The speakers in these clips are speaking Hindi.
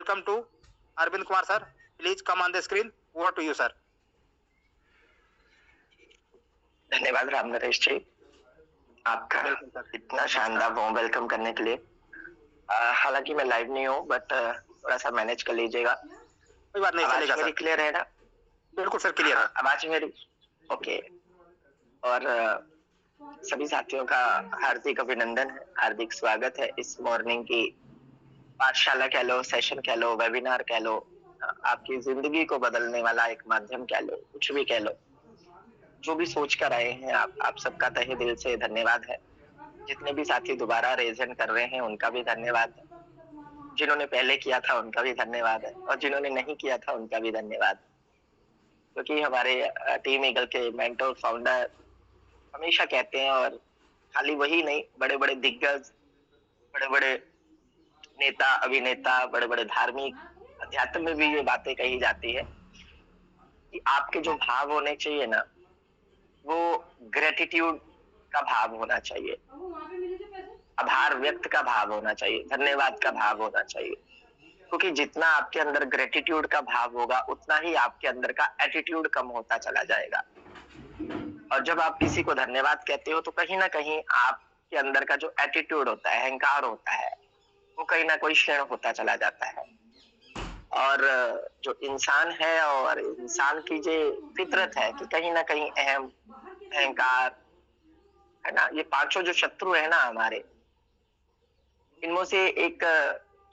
Welcome to Arvind Kumar sir. Please come on the screen. Over to you, sir. धन्यवाद राम नरेश जी, आपका इतना शानदार वार्म वेलकम करने के लिए। हालांकि मैं लाइव नहीं हूँ, बट थोड़ा सा मैनेज कर लीजिएगा। कोई बात नहीं, चलेगा सर। क्लियर है ना? बिल्कुल सर, क्लियर है। आवाज मेरी ओके। और सभी साथियों का हार्दिक अभिनंदन है, हार्दिक स्वागत है इस मॉर्निंग की पाठशाला कह लो, सेशन कह लो, वेबिनार कह लो, आपकी जिंदगी को बदलने वाला एक माध्यम कह लो, कुछ भी कह लो। जो भी सोच कर आए हैं आप सबका तहे दिल से धन्यवाद है। जितने भी साथी दोबारा रेजन कर रहे हैं उनका भी धन्यवाद है। जिन्होंने पहले किया था उनका भी धन्यवाद है, और जिन्होंने नहीं किया था उनका भी धन्यवाद। क्योंकि हमारे टीम ईगल के मेंटर फाउंडर हमेशा कहते हैं, और खाली वही नहीं, बड़े बड़े दिग्गज, बड़े बड़े नेता, अभिनेता, बड़े बड़े धार्मिक, अध्यात्म में भी ये बातें कही जाती है कि आपके जो भाव होने चाहिए ना, वो ग्रेटिट्यूड का भाव होना चाहिए, आभार व्यक्त का भाव होना चाहिए, धन्यवाद का भाव होना चाहिए। क्योंकि जितना आपके अंदर ग्रेटिट्यूड का भाव होगा, उतना ही आपके अंदर का एटीट्यूड कम होता चला जाएगा। और जब आप किसी को धन्यवाद कहते हो तो कहीं ना कहीं आपके अंदर का जो एटीट्यूड होता है, अहंकार होता है, वो कहीं ना कोई क्षीण होता चला जाता है। और जो इंसान है और इंसान की जो फितरत है कि कहीं ना कहीं अहंकार है ना, ये पांचों जो शत्रु है ना हमारे, इनमें से एक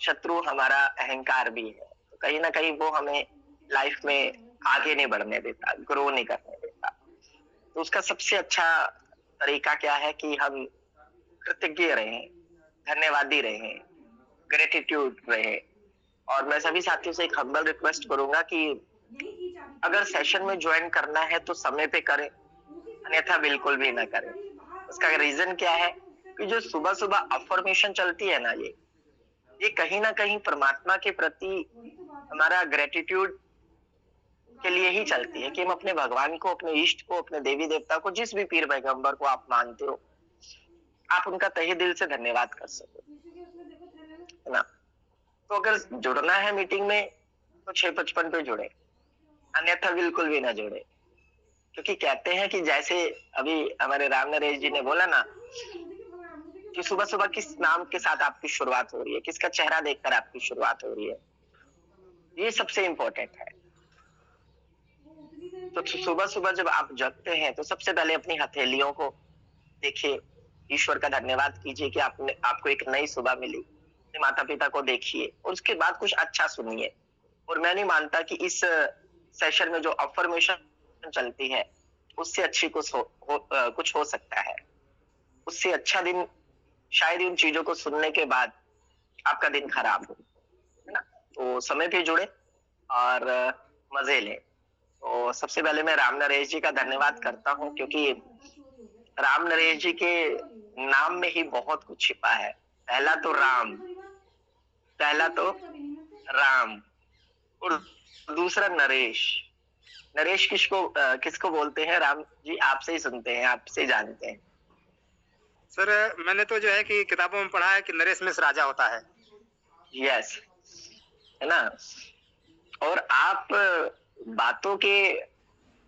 शत्रु हमारा अहंकार भी है। तो कहीं ना कहीं वो हमें लाइफ में आगे नहीं बढ़ने देता, ग्रो नहीं करने देता। तो उसका सबसे अच्छा तरीका क्या है कि हम कृतज्ञ रहें, धन्यवादी रहें, ग्रेटिट्यूड रहें। और मैं सभी साथियों से एक हम्बल रिक्वेस्ट करूंगा कि अगर सेशन में ज्वाइन करना है तो समय पे करें, अन्यथा बिल्कुल भी ना करें। उसका रीजन क्या है कि जो सुबह सुबह अफर्मेशन चलती है ना, ये कहीं ना कहीं परमात्मा के प्रति हमारा ग्रेटिट्यूड के लिए ही चलती है कि हम अपने भगवान को, अपने इष्ट को, अपने देवी देवता को, जिस भी पीर पैगंबर को आप मानते हो, आप उनका तहे दिल से धन्यवाद कर सको, है ना। तो अगर जुड़ना है मीटिंग में तो 6:55 पे जुड़े, अन्यथा बिल्कुल भी ना जुड़े। क्योंकि कहते हैं कि जैसे अभी हमारे राम नरेश जी ने बोला ना कि सुबह सुबह किस नाम के साथ आपकी शुरुआत हो रही है, किसका चेहरा देखकर आपकी शुरुआत हो रही है, ये सबसे इंपॉर्टेंट है। तो सुबह सुबह जब आप जगते हैं तो सबसे पहले अपनी हथेलियों को देखिए, ईश्वर का धन्यवाद कीजिए कि आपको एक नई सुबह मिली। अपने माता पिता को देखिए और उसके बाद कुछ अच्छा सुनिए। और मैं नहीं मानता कि इस सेशन में जो अफर्मेशन चलती है उससे अच्छी कुछ हो सकता है। उससे अच्छा दिन शायद उन चीजों को सुनने के बाद आपका दिन खराब हो, है ना। तो समय पे जुड़े और मजे लें। तो सबसे पहले मैं राम नरेश जी का धन्यवाद करता हूँ, क्योंकि राम नरेश जी के नाम में ही बहुत कुछ छिपा है। पहला तो राम और दूसरा नरेश। नरेश किसको बोलते हैं? राम जी आपसे ही सुनते हैं, आपसे ही जानते हैं। सर मैंने तो जो है कि किताबों में पढ़ा है कि नरेश मिश्र राजा होता है। यस, है ना। और आप बातों के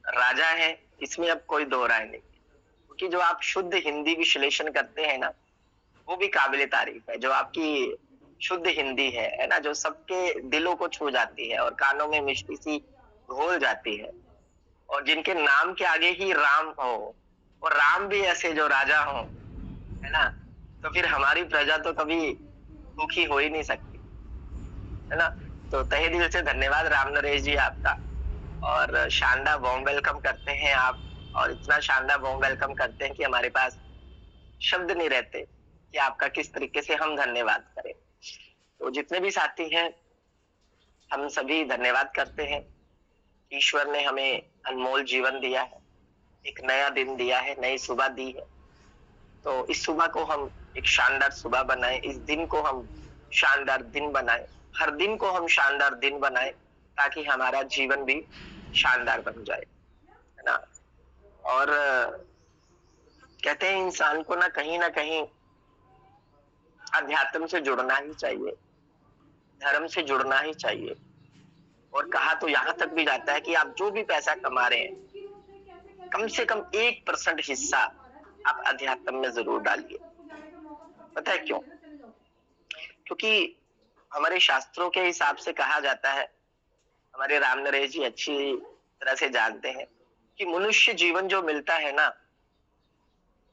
राजा हैं, इसमें अब कोई दो राय नहीं। क्योंकि जो आप शुद्ध हिंदी विश्लेषण करते हैं ना, वो भी काबिले तारीफ है। जो आपकी शुद्ध हिंदी है ना, जो सबके दिलों को छू जाती है और कानों में मिष्टी सी घोल जाती है, और जिनके नाम के आगे ही राम हो, और राम भी ऐसे जो राजा हो, है ना, तो फिर हमारी प्रजा तो कभी दुखी हो ही नहीं सकती, है ना। तो तहे दिल से धन्यवाद राम नरेश जी आपका, और शानदार वार्म वेलकम करते हैं आप, और इतना शानदार वार्म वेलकम करते हैं कि हमारे पास शब्द नहीं रहते कि आपका किस तरीके से हम धन्यवाद करें। तो जितने भी साथी हैं, हम सभी धन्यवाद करते हैं। ईश्वर ने हमें अनमोल जीवन दिया है, एक नया दिन दिया है, नई सुबह दी है। तो इस सुबह को हम एक शानदार सुबह बनाएं, इस दिन को हम शानदार दिन बनाएं, हर दिन को हम शानदार दिन बनाएं, ताकि हमारा जीवन भी शानदार बन जाए, है ना। और कहते हैं इंसान को ना कहीं अध्यात्म से जुड़ना ही चाहिए, धर्म से जुड़ना ही चाहिए। और कहा तो यहाँ तक भी जाता है कि आप जो भी पैसा कमा रहे हैं, कम से कम 1% हिस्सा आप अध्यात्म में जरूर डालिए। पता है क्यों? क्योंकि हमारे शास्त्रों के हिसाब से कहा जाता है, हमारे राम नरेश जी अच्छी तरह से जानते हैं कि मनुष्य जीवन जो मिलता है ना,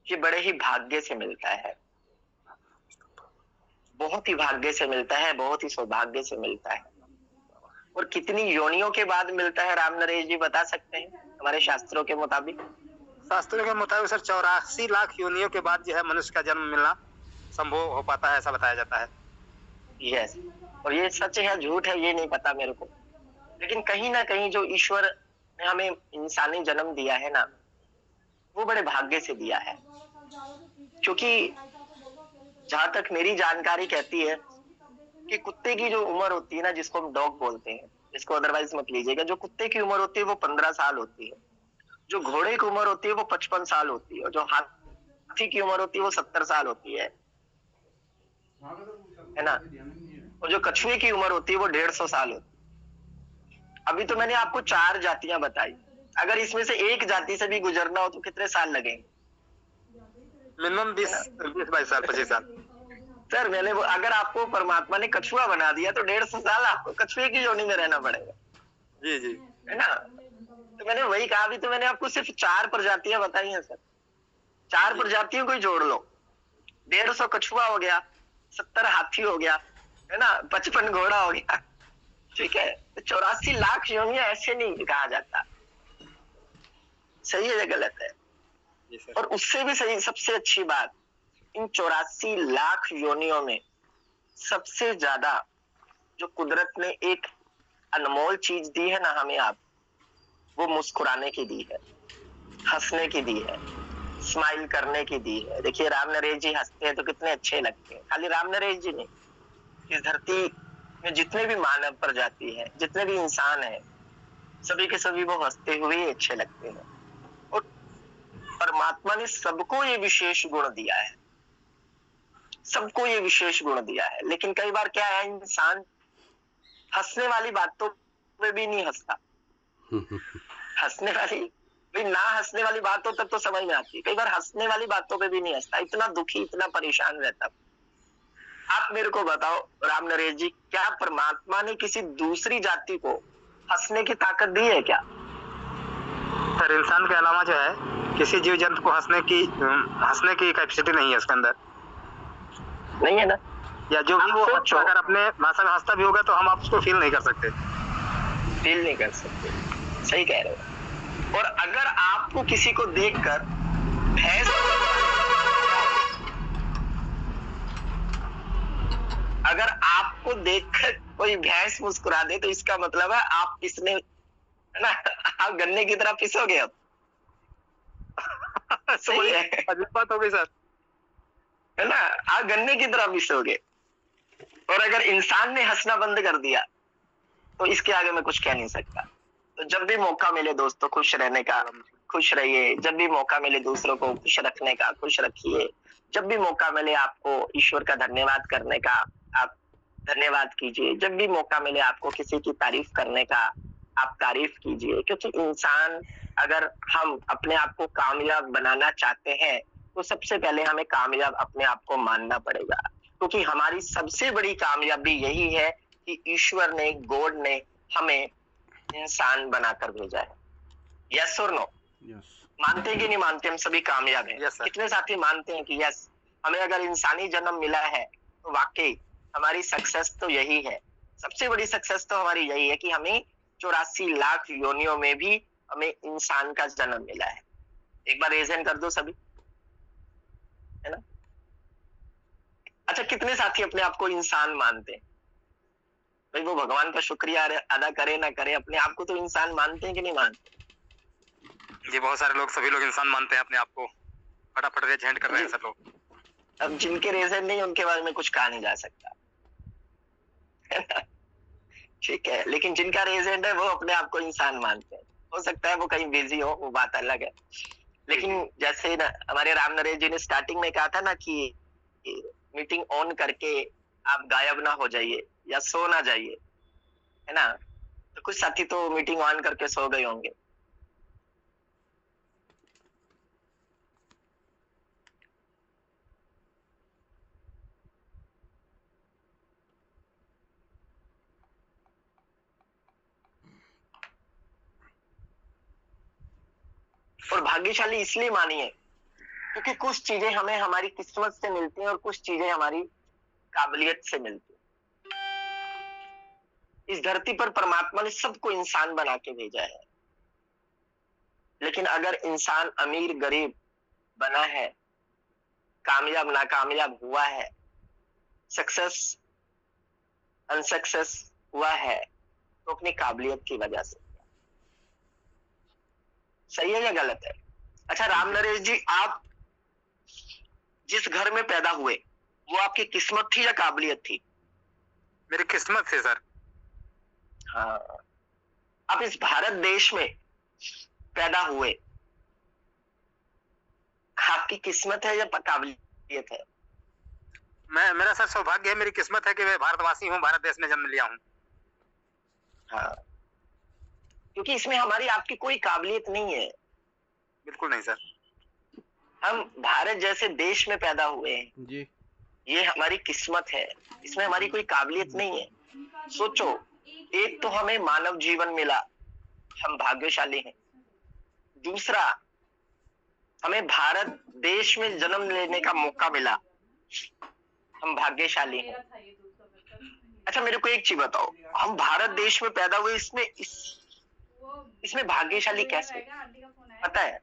ये बड़े ही भाग्य से मिलता है, बहुत ही भाग्य से मिलता है, बहुत ही सौभाग्य से मिलता है। और कितनी योनियों के बाद मिलता है राम नरेश जी, बता सकते हैं हमारे शास्त्रों के मुताबिक? शास्त्रों के मुताबिक सर 84 लाख योनियों के बाद जो है मनुष्य का जन्म मिलना संभव हो पाता है, ऐसा बताया जाता है। यस, और ये सच है झूठ है ये नहीं पता मेरे को, लेकिन कहीं ना कहीं जो ईश्वर ने हमें इंसानी जन्म दिया है ना, वो बड़े भाग्य से दिया है। क्योंकि जहां तक मेरी जानकारी कहती है कि कुत्ते की जो उम्र होती है ना, जिसको हम डॉग बोलते हैं, इसको अदरवाइज मत लीजिएगा, जो कुत्ते की उम्र होती है वो 15 साल होती है, जो घोड़े की उम्र होती है वो 55 साल होती है, और जो हाथी की उम्र होती है वो 70 साल होती है ना, और जो कछुए की उम्र होती है वो 150 साल होती है। अभी तो मैंने आपको 4 जातियां बताई, अगर इसमें से एक जाति से भी गुजरना हो तो कितने साल लगेंगे? मिनिमम 20-22 साल, 25 साल। सर मैंने वो, अगर आपको परमात्मा ने कछुआ बना दिया तो 150 साल आपको कछुए की योनि में रहना पड़ेगा। जी जी, है ना? तो मैंने वही कहा, अभी तो मैंने आपको सिर्फ 4 प्रजातियां बताई हैं सर। 4 प्रजातियों को ही जोड़ लो, 150 कछुआ हो गया, 70 हाथी हो गया, है ना, 55 घोड़ा हो गया, ठीक है। तो 84 लाख योनियां ऐसे नहीं कहा जाता, सही है या गलत है? और उससे भी सही, सबसे अच्छी बात, इन 84 लाख योनियों में सबसे ज्यादा जो कुदरत ने एक अनमोल चीज दी है ना हमें, आप, वो मुस्कुराने की दी है, हंसने की दी है, स्माइल करने की दी है। देखिए राम नरेश जी हंसते हैं तो कितने अच्छे लगते हैं। खाली राम नरेश जी नहीं, इस धरती में जितने भी मानव प्रजाति है, जितने भी इंसान है, सभी के सभी वो हंसते हुए ही अच्छे लगते हैं। और परमात्मा ने सबको ये विशेष गुण दिया है, सबको ये विशेष गुण दिया है। लेकिन कई बार क्या है, इंसान हंसने वाली बातों पे भी नहीं हंसता। हंसने वाली भाई, ना हंसने वाली बात हो तब तो समझ में आती है, कई बार हंसने वाली बातों पे भी नहीं हंसता, इतना दुखी, इतना परेशान रहता। आप मेरे को बताओ राम नरेश जी, क्या परमात्मा ने किसी दूसरी जाति को हंसने की ताकत दी है क्या? सर इंसान के अलावा जो है किसी जीव जंतु को हंसने की कैपेसिटी नहीं है उसके अंदर, नहीं है ना? या जो भी वो अगर अपने भाषा में हंसता भी होगा तो हम आप उसको फील नहीं कर सकते, फील नहीं कर सकते, सही कह रहे हो। और अगर आपको किसी को देखकर भैंस, अगर आपको देखकर कोई भैंस मुस्कुरा दे तो इसका मतलब है आप इसने, है ना, आप गन्ने की तरह पिसोगे अब। सही है, अजीब बात हो गई सर, है ना, आप गन्ने की तरह पिसोगे। और अगर इंसान ने हंसना बंद कर दिया तो इसके आगे मैं कुछ कह नहीं सकता। तो जब भी मौका मिले दोस्तों, खुश रहने का, खुश रहिए। जब भी मौका मिले दूसरों को खुश रखने का, खुश रखिए। जब भी मौका मिले आपको ईश्वर का धन्यवाद करने का, आप धन्यवाद कीजिए। जब भी मौका मिले आपको किसी की तारीफ करने का, आप तारीफ कीजिए। क्योंकि इंसान, अगर हम अपने आप को कामयाब बनाना चाहते हैं तो सबसे पहले हमें कामयाब अपने आप को मानना पड़ेगा। क्योंकि हमारी सबसे बड़ी कामयाबी यही है कि ईश्वर ने, गॉड ने हमें इंसान बनाकर भेजा है। यस और नो? मानते हैं कि नहीं मानते? हम सभी कामयाब हैं। कितने साथी मानते हैं कि यस, हमें अगर इंसानी जन्म मिला है तो वाकई हमारी सक्सेस तो यही है। सबसे बड़ी सक्सेस तो हमारी यही है कि हमें 84 लाख योनियों में भी हमें इंसान का जन्म मिला है। एक बार रेज़ हैंड कर दो सभी, है ना? अच्छा, कितने साथी अपने आप को इंसान मानते हैं? भाई वो भगवान का शुक्रिया अदा करे ना करे, अपने आप को तो इंसान मानते हैं कि नहीं मानते? जी बहुत सारे लोग, सभी लोग इंसान मानते हैं अपने आप को, फटाफट रेज हैंड कर रहे हैं सब लोग। अब जिनके रेज़ हैंड नहीं, उनके बारे में कुछ कहा नहीं जा सकता, है ना? ठीक है, लेकिन जिनका रेज़ हैंड है वो अपने आप को इंसान मानते हैं। हो सकता है वो कहीं बिजी हो, वो बात अलग है। लेकिन जैसे ना हमारे राम नरेश जी ने स्टार्टिंग में कहा था ना कि मीटिंग ऑन करके आप गायब ना हो जाइए, या सो ना जाइए, है ना? तो कुछ साथी तो मीटिंग ऑन करके सो गए होंगे। और भाग्यशाली इसलिए मानिए क्योंकि कुछ चीजें हमें हमारी किस्मत से मिलती हैं और कुछ चीजें हमारी काबिलियत से मिलती हैं। इस धरती पर परमात्मा ने सबको इंसान बना के भेजा है, लेकिन अगर इंसान अमीर गरीब बना है, कामयाब नाकामयाब हुआ है, सक्सेस अनसक्सेस हुआ है, तो अपनी काबिलियत की वजह से। सही है या गलत है? अच्छा राम नरेश जी, आप जिस घर में पैदा हुए वो आपकी किस्मत थी या काबिलियत थी? मेरी किस्मत थी सर। हाँ, आप इस भारत देश में पैदा हुए, आपकी किस्मत है या काबिलियत है? मेरा सर सौभाग्य है, मेरी किस्मत है कि मैं भारतवासी हूँ, भारत देश में जन्म लिया हूँ। हाँ, क्योंकि इसमें हमारी आपकी कोई काबिलियत नहीं है। बिल्कुल नहीं सर। हम भारत जैसे देश में पैदा हुए हैं जी, ये हमारी किस्मत है, इसमें हमारी कोई काबिलियत नहीं है। सोचो, एक तो हमें मानव जीवन मिला, हम भाग्यशाली हैं। दूसरा, हमें भारत देश में जन्म लेने का मौका मिला, हम भाग्यशाली हैं। अच्छा मेरे को एक चीज बताओ, हम भारत देश में पैदा हुए, इसमें भाग्यशाली कैसे? पता है,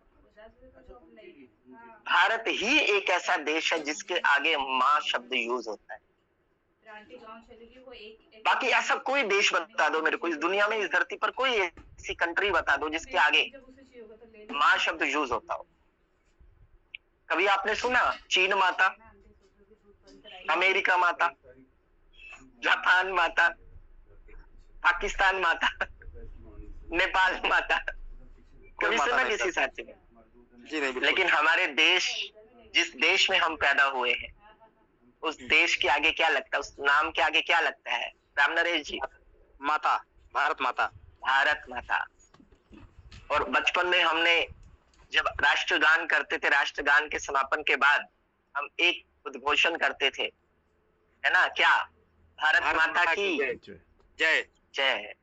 भारत ही एक ऐसा देश है जिसके आगे माँ शब्द यूज होता है। बाकी ऐसा कोई देश बता दो मेरे को इस दुनिया में, इस धरती पर कोई ऐसी कंट्री बता दो जिसके आगे माँ शब्द यूज होता हो। कभी आपने सुना चीन माता, अमेरिका माता, जापान माता, पाकिस्तान माता, नेपाल माता? कभी सुना किसी साथी में? जी नहीं। लेकिन हमारे देश, जिस देश में हम पैदा हुए हैं, उस देश के आगे क्या लगता है, उस नाम के आगे क्या लगता है राम नरेश जी? माता, भारत माता। भारत माता। और बचपन में हमने जब राष्ट्रगान करते थे, राष्ट्रगान के समापन के बाद हम एक उद्घोषण करते थे, है ना? क्या? भारत माता की जय। जय।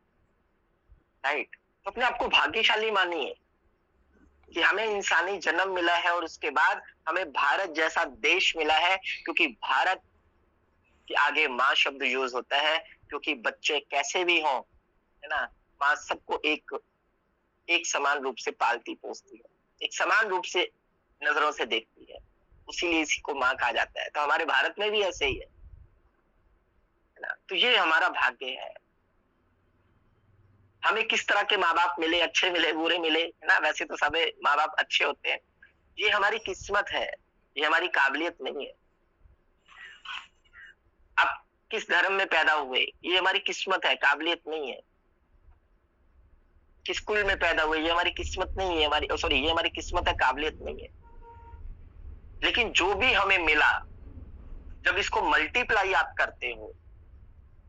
राइट। तो अपने आपको भाग्यशाली मानिए कि हमें इंसानी जन्म मिला है और उसके बाद हमें भारत जैसा देश मिला है, क्योंकि भारत के आगे माँ शब्द यूज होता है, क्योंकि बच्चे कैसे भी हों, है ना, माँ सबको एक समान रूप से पालती पोसती है, एक समान रूप से नजरों से देखती है, उसीलिए इसी को माँ कहा जाता है। तो हमारे भारत में भी ऐसे ही है ना? तो ये हमारा भाग्य है। हमें किस तरह के माँ बाप मिले, अच्छे मिले बुरे मिले, है ना? वैसे तो सभी माँ बाप अच्छे होते हैं, ये हमारी किस्मत है, ये हमारी काबिलियत नहीं है। आप किस धर्म में पैदा हुए, ये हमारी किस्मत है, काबिलियत नहीं है। किस स्कूल में पैदा हुए, ये हमारी किस्मत नहीं है, ये हमारी किस्मत है, काबिलियत नहीं है। लेकिन जो भी हमें मिला, जब इसको मल्टीप्लाई आप करते हो,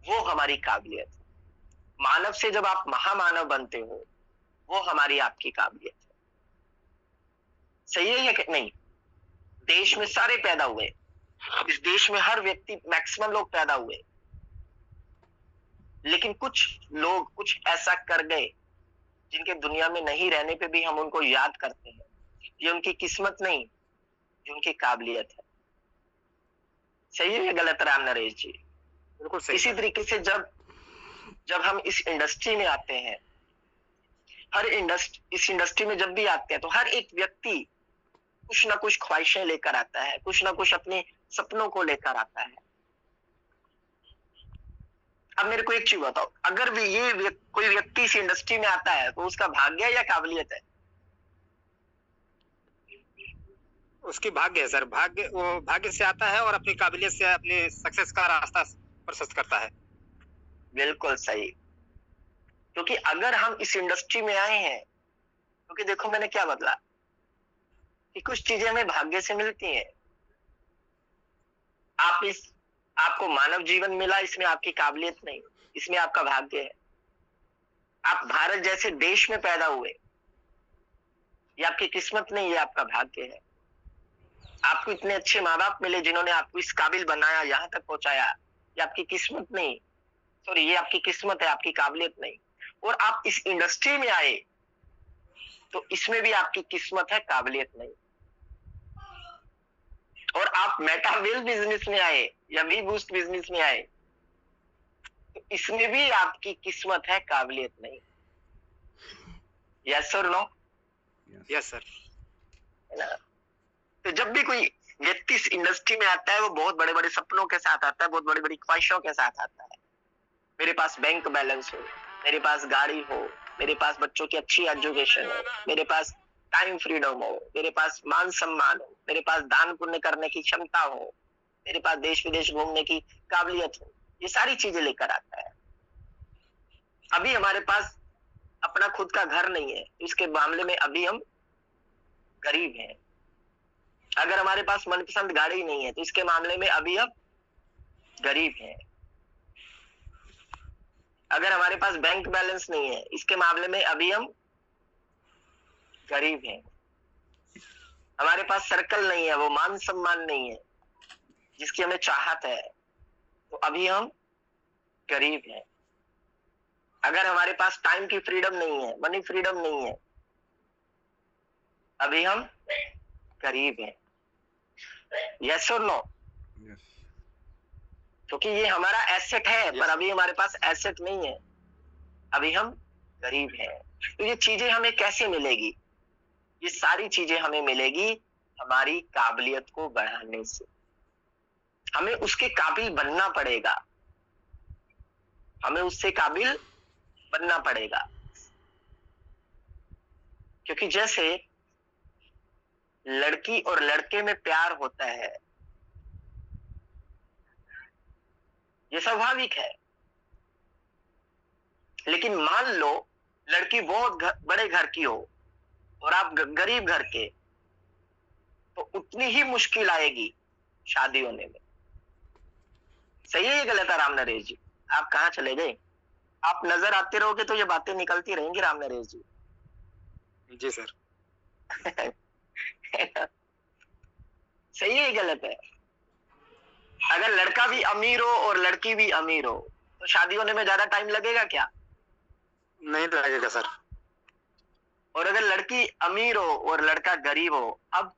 वो हमारी काबिलियत है। मानव से जब आप महामानव बनते हो, वो हमारी आपकी काबिलियत है। सही है या नहीं? देश में सारे पैदा हुए, इस देश में हर व्यक्ति, मैक्सिमम लोग पैदा हुए, लेकिन कुछ लोग कुछ ऐसा कर गए जिनके दुनिया में नहीं रहने पे भी हम उनको याद करते हैं। ये उनकी किस्मत नहीं, ये उनकी काबिलियत है। सही है या गलत राम नरेश जी? बिल्कुल सही। इसी तरीके से जब हम इस इंडस्ट्री में आते हैं, इस इंडस्ट्री में जब भी आते हैं, तो हर एक व्यक्ति कुछ ना कुछ ख्वाहिशें लेकर आता है, कुछ ना कुछ अपने सपनों को लेकर आता है। अब मेरे को एक चीज बताओ, अगर भी कोई व्यक्ति इस इंडस्ट्री में आता है, तो उसका भाग्य या काबिलियत है? उसकी भाग्य है सर। भाग्य, वो भाग्य से आता है और अपनी काबिलियत से अपने सक्सेस का रास्ता प्रशस्त करता है। बिल्कुल सही। क्योंकि अगर हम इस इंडस्ट्री में आए हैं, क्योंकि देखो मैंने क्या बदला कि कुछ चीजें हमें भाग्य से मिलती हैं। आप इस आपको मानव जीवन मिला, इसमें आपकी काबिलियत नहीं, इसमें आपका भाग्य है। आप भारत जैसे देश में पैदा हुए, ये आपकी किस्मत नहीं, ये आपका भाग्य है। आपको इतने अच्छे माँ बाप मिले जिन्होंने आपको इस काबिल बनाया, यहाँ तक पहुंचाया, ये आपकी किस्मत नहीं, सॉरी, ये आपकी किस्मत है, आपकी काबिलियत नहीं। और आप इस इंडस्ट्री में आए तो इसमें भी आपकी किस्मत है, काबिलियत नहीं। और आप मेटावेल बिजनेस में आए या वी बूस्ट बिजनेस में आए तो इसमें भी आपकी किस्मत है, काबिलियत नहीं। यस और नो? Yes sir. है ना? तो जब भी कोई व्यक्ति इस इंडस्ट्री में आता है, वो बहुत बड़े बड़े सपनों के साथ आता है, बहुत बड़ी बड़ी ख्वाहिशों के साथ आता है। मेरे पास बैंक बैलेंस हो, मेरे पास गाड़ी हो, मेरे पास बच्चों की अच्छी एजुकेशन हो, मेरे पास टाइम फ्रीडम हो, मेरे पास मान सम्मान हो, मेरे पास दान पुण्य करने की क्षमता हो, मेरे पास देश विदेश घूमने की काबिलियत हो, ये सारी चीजें लेकर आता है। अभी हमारे पास अपना खुद का घर नहीं है, इसके मामले में अभी हम गरीब हैं। अगर हमारे पास मनपसंद गाड़ी नहीं है तो इसके मामले में अभी हम गरीब हैं। अगर हमारे पास बैंक बैलेंस नहीं है, इसके मामले में अभी हम गरीब हैं। हमारे पास सर्कल नहीं है, वो मान सम्मान नहीं है जिसकी हमें चाहत है, तो अभी हम गरीब हैं। अगर हमारे पास टाइम की फ्रीडम नहीं है, मनी फ्रीडम नहीं है, अभी हम गरीब हैं। यस और नो? क्योंकि ये हमारा एसेट है, पर अभी हमारे पास एसेट नहीं है, अभी हम गरीब हैं। तो ये चीजें हमें कैसे मिलेगी? ये सारी चीजें हमें मिलेगी हमारी काबिलियत को बढ़ाने से। हमें उसके काबिल बनना पड़ेगा, हमें उससे काबिल बनना पड़ेगा। क्योंकि जैसे लड़की और लड़के में प्यार होता है, ये स्वाभाविक है। लेकिन मान लो लड़की बहुत बड़े घर की हो और आप गरीब घर के, तो उतनी ही मुश्किल आएगी शादी होने में। सही है, ये गलत है? राम नरेश जी, आप कहाँ चले गए? आप नजर आते रहोगे तो ये बातें निकलती रहेंगी। राम नरेश जी। जी सर। सही है, गलत है? अगर लड़का भी अमीर हो और लड़की भी अमीर हो तो शादी होने में ज्यादा टाइम लगेगा क्या? नहीं लगेगा सर। और अगर लड़की अमीर हो और लड़का गरीब हो, अब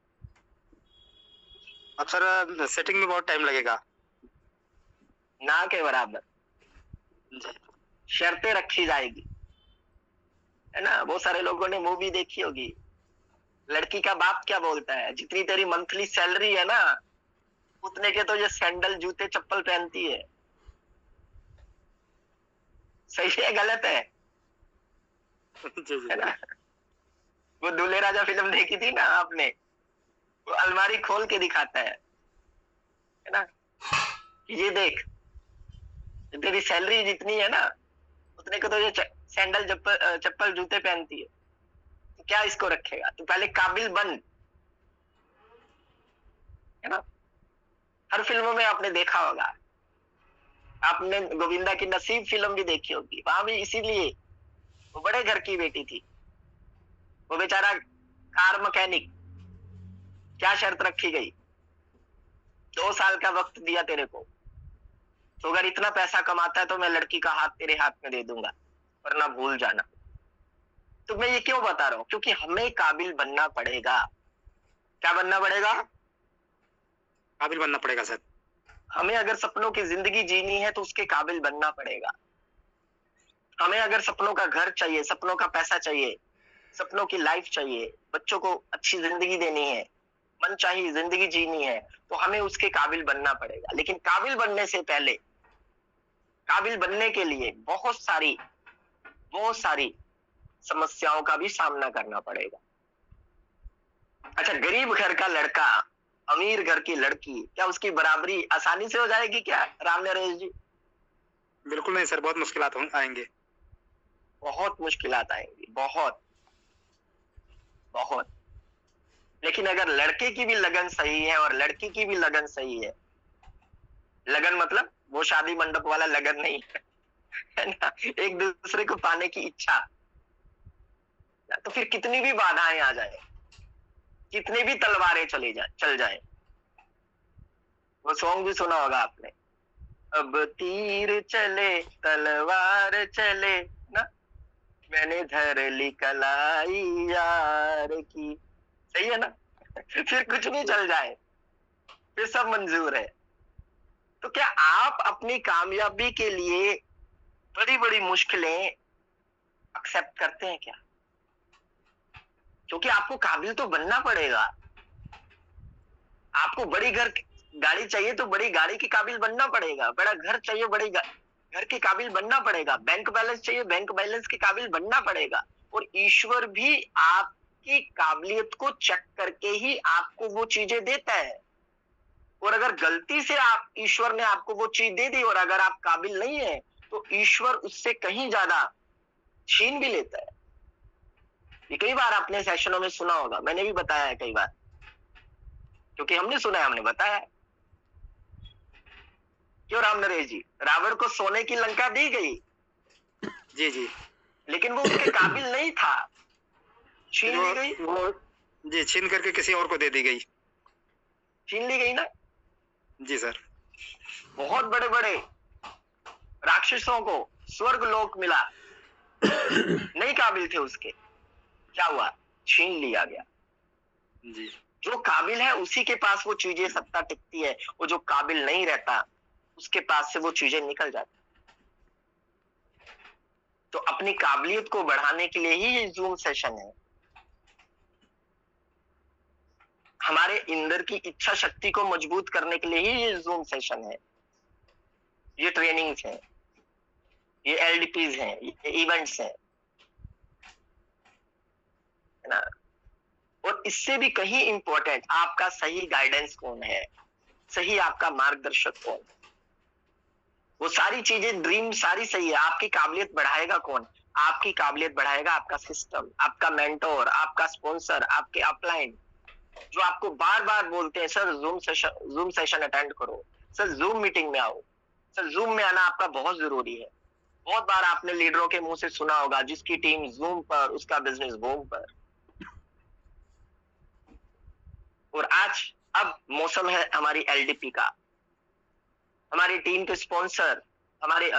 सर सेटिंग में बहुत टाइम लगेगा। ना के बराबर शर्तें रखी जाएगी, है ना? बहुत सारे लोगों ने मूवी देखी होगी। लड़की का बाप क्या बोलता है, जितनी तेरी मंथली सैलरी है ना, उतने के तो ये सैंडल जूते चप्पल पहनती है। सही है, गलत है? जी जी। है ना? वो दूल्हे राजा फिल्म देखी थी ना आपने? वो अलमारी खोल के दिखाता है ना, ये देख, तेरी सैलरी जितनी है ना, उतने को तो ये सैंडल चप्पल जूते पहनती है, तो क्या इसको रखेगा? तो पहले काबिल बन, है ना? हर फिल्मों में आपने देखा होगा, आपने गोविंदा की नसीब फिल्म भी देखी होगी, वहां भी इसीलिए वो बड़े घर की बेटी थी, वो बेचारा कार मैकेनिक, क्या शर्त रखी गई? 2 साल का वक्त दिया तेरे को, तो अगर इतना पैसा कमाता है तो मैं लड़की का हाथ तेरे हाथ में दे दूंगा, वरना भूल जाना। तो मैं ये क्यों बता रहा हूं? क्योंकि हमें काबिल बनना पड़ेगा। क्या बनना पड़ेगा? काबिल बनना पड़ेगा सर। हमें अगर सपनों की जिंदगी जीनी है तो उसके काबिल बनना पड़ेगा। हमें अगर सपनों का घर चाहिए, सपनों का पैसा चाहिए, सपनों की लाइफ चाहिए, बच्चों को अच्छी जिंदगी देनी है, मन चाहिए जिंदगी जीनी है, तो हमें उसके काबिल बनना पड़ेगा। लेकिन काबिल बनने से पहले, काबिल बनने के लिए बहुत सारी समस्याओं का भी सामना करना पड़ेगा। अच्छा, गरीब घर का लड़का, अमीर घर की लड़की, क्या उसकी बराबरी आसानी से हो जाएगी क्या राम नरेश जी? बिल्कुल नहीं सर, बहुत मुश्किलात आएंगे। बहुत मुश्किलात आएंगी, बहुत बहुत। लेकिन अगर लड़के की भी लगन सही है और लड़की की भी लगन सही है, लगन मतलब वो शादी मंडप वाला लगन नहीं है ना, एक दूसरे को पाने की इच्छा। तो फिर कितनी भी बाधाएं आ जाए, कितनी भी तलवारें चल जाए, वो सॉन्ग भी सुना होगा आपने, अब तीर चले तलवार चले ना, मैंने धर ली कलाई यार की। सही है ना? फिर कुछ भी चल जाए, फिर सब मंजूर है। तो क्या आप अपनी कामयाबी के लिए बड़ी बड़ी मुश्किलें एक्सेप्ट करते हैं क्या? क्योंकि आपको काबिल तो बनना पड़ेगा। आपको बड़ी गाड़ी चाहिए तो बड़ी गाड़ी के काबिल बनना पड़ेगा, बड़ा घर चाहिए बड़ी घर के काबिल बनना पड़ेगा, बैंक बैलेंस चाहिए बैंक बैलेंस के काबिल बनना पड़ेगा। और ईश्वर भी आपकी काबिलियत को चेक करके ही आपको वो चीजें देता है। और अगर गलती से ईश्वर ने आपको वो चीज दे दी और अगर आप काबिल नहीं है, तो ईश्वर उससे कहीं ज्यादा छीन भी लेता है। ये कई बार आपने सेशनों में सुना होगा, मैंने भी बताया है कई बार, क्योंकि हमने सुना है, हमने बताया है। क्यों राम नरेश जी? रावण को सोने की लंका दी गई, जी जी, लेकिन वो उसके काबिल नहीं था, छीन ली गई। वो जी छीन करके किसी और को दे दी गई, छीन ली गई ना। जी सर। बहुत बड़े बड़े राक्षसों को स्वर्ग लोक मिला, नहीं काबिल थे उसके, क्या हुआ? छीन लिया गया। जी, जो काबिल है उसी के पास वो चीजें सत्ता टिकती है, वो जो काबिल नहीं रहता उसके पास से वो चीजें निकल जाती। तो अपनी काबिलियत को बढ़ाने के लिए ही ये जूम सेशन है। हमारे अंदर की इच्छा शक्ति को मजबूत करने के लिए ही ये जूम सेशन है, ये ट्रेनिंग्स है, ये एलडीपीज हैं, ये इवेंट्स हैं, है ना। और इससे भी कहीं इंपॉर्टेंट आपका सही गाइडेंस कौन है, सही आपका मार्गदर्शक कौन है। वो सारी चीजें ड्रीम सारी सही है, आपकी काबिलियत बढ़ाएगा कौन? आपकी काबिलियत बढ़ाएगा आपका सिस्टम, आपका मेंटोर, आपका स्पॉन्सर, आपके अपलाइन, जो आपको बार बार बोलते हैं सर जूम सेशन अटेंड करो, सर जूम मीटिंग में आओ, सर जूम में आना आपका बहुत जरूरी है। बहुत बार आपने लीडरों के मुंह से सुना होगा, जिसकी टीम जूम पर उसका बिजनेस बूम पर। और आज अब मौसम है हमारी एलडीपी का। हमारी टीम के स्पॉन्सर, हमारी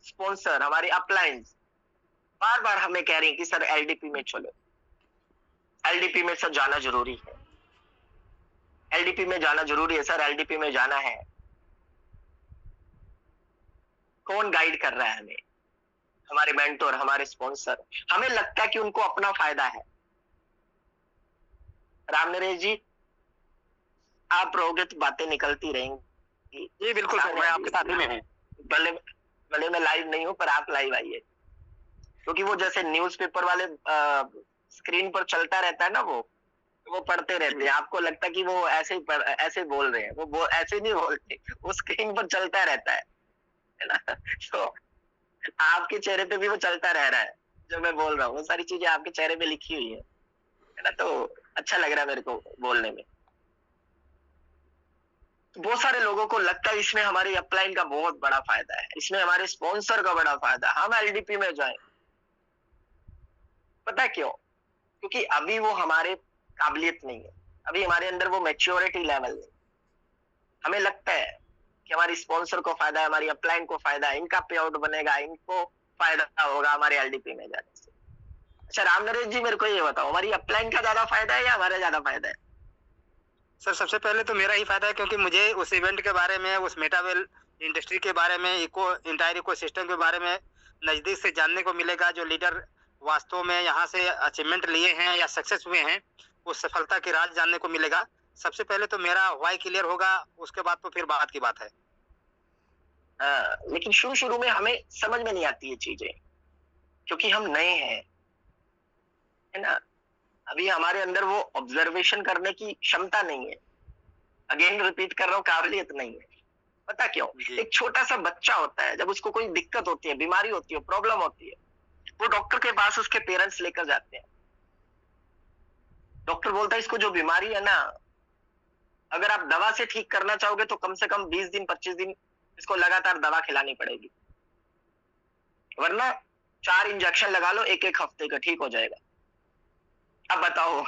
स्पॉन्सर, हमारे अपलाइंस बार बार हमें कह रहे हैं कि सर एलडीपी में चलो, एलडीपी में सर जाना जरूरी है, एलडीपी में जाना जरूरी है सर, एलडीपी में जाना है। कौन गाइड कर रहा है हमें? हमारे मेंटोर, हमारे स्पॉन्सर। हमें लगता है कि उनको अपना फायदा है। राम नरेश जी, आप रहोगे तो बातें निकलती रहेंगी। जी बिल्कुल सर, मैं आपके साथ ही में हूँ। भले मैं लाइव नहीं हूँ, पर आप लाइव आइए, क्योंकि वो जैसे न्यूज़पेपर वाले स्क्रीन पर चलता रहता है ना, वो पढ़ते रहते हैं। आपको लगता है कि वो ऐसे बोल रहे हैं, वो ऐसे नहीं बोलते, वो स्क्रीन पर चलता रहता है ना। तो आपके चेहरे पे भी वो चलता रह रहा है, जो मैं बोल रहा हूँ वो सारी चीजें आपके चेहरे पे लिखी हुई है ना। तो अच्छा लग रहा है मेरे को बोलने में। बहुत सारे लोगों को लगता है इसमें हमारी अपलाइन का बहुत बड़ा फायदा है, इसमें हमारे स्पॉन्सर का बड़ा फायदा है, हम एलडीपी में जाएं। पता है क्यों? क्योंकि अभी वो हमारे काबिलियत नहीं है, अभी हमारे अंदर वो मैच्योरिटी लेवल नहीं। हमें लगता है कि हमारी स्पॉन्सर को फायदा है, हमारी अपलाइन को फायदा है, इनका पे आउट बनेगा, इनको फायदा होगा हमारे एलडीपी में जाने से। अच्छा राम नरेश जी, मेरे को ये बताओ, हमारी अपलाइन का ज्यादा फायदा है या हमारा ज्यादा फायदा है? सर सबसे पहले तो मेरा ही फायदा है, क्योंकि मुझे उस इवेंट के बारे में, उस मेटावेल इंडस्ट्री के बारे में, इंटायर इको सिस्टम के बारे में नजदीक से जानने को मिलेगा। जो लीडर वास्तव में यहाँ से अचीवमेंट लिए हैं या सक्सेस हुए हैं, उस सफलता की राज जानने को मिलेगा। सबसे पहले तो मेरा व्हाई क्लियर होगा, उसके बाद तो फिर बात की बात है। लेकिन शुरू में हमें समझ में नहीं आती ये चीजें, क्योंकि हम नए हैं, है ना। अभी हमारे अंदर वो ऑब्जर्वेशन करने की क्षमता नहीं है। अगेन रिपीट कर रहा हूँ, काबिलियत नहीं है। पता क्यों? एक छोटा सा बच्चा होता है, जब उसको कोई दिक्कत होती है, बीमारी होती है, प्रॉब्लम होती है, वो डॉक्टर के पास उसके पेरेंट्स लेकर जाते हैं। डॉक्टर बोलता है इसको जो बीमारी है ना, अगर आप दवा से ठीक करना चाहोगे तो कम से कम 20 दिन 25 दिन इसको लगातार दवा खिलानी पड़ेगी, वरना 4 इंजेक्शन लगा लो एक एक हफ्ते का, ठीक हो जाएगा। अब बताओ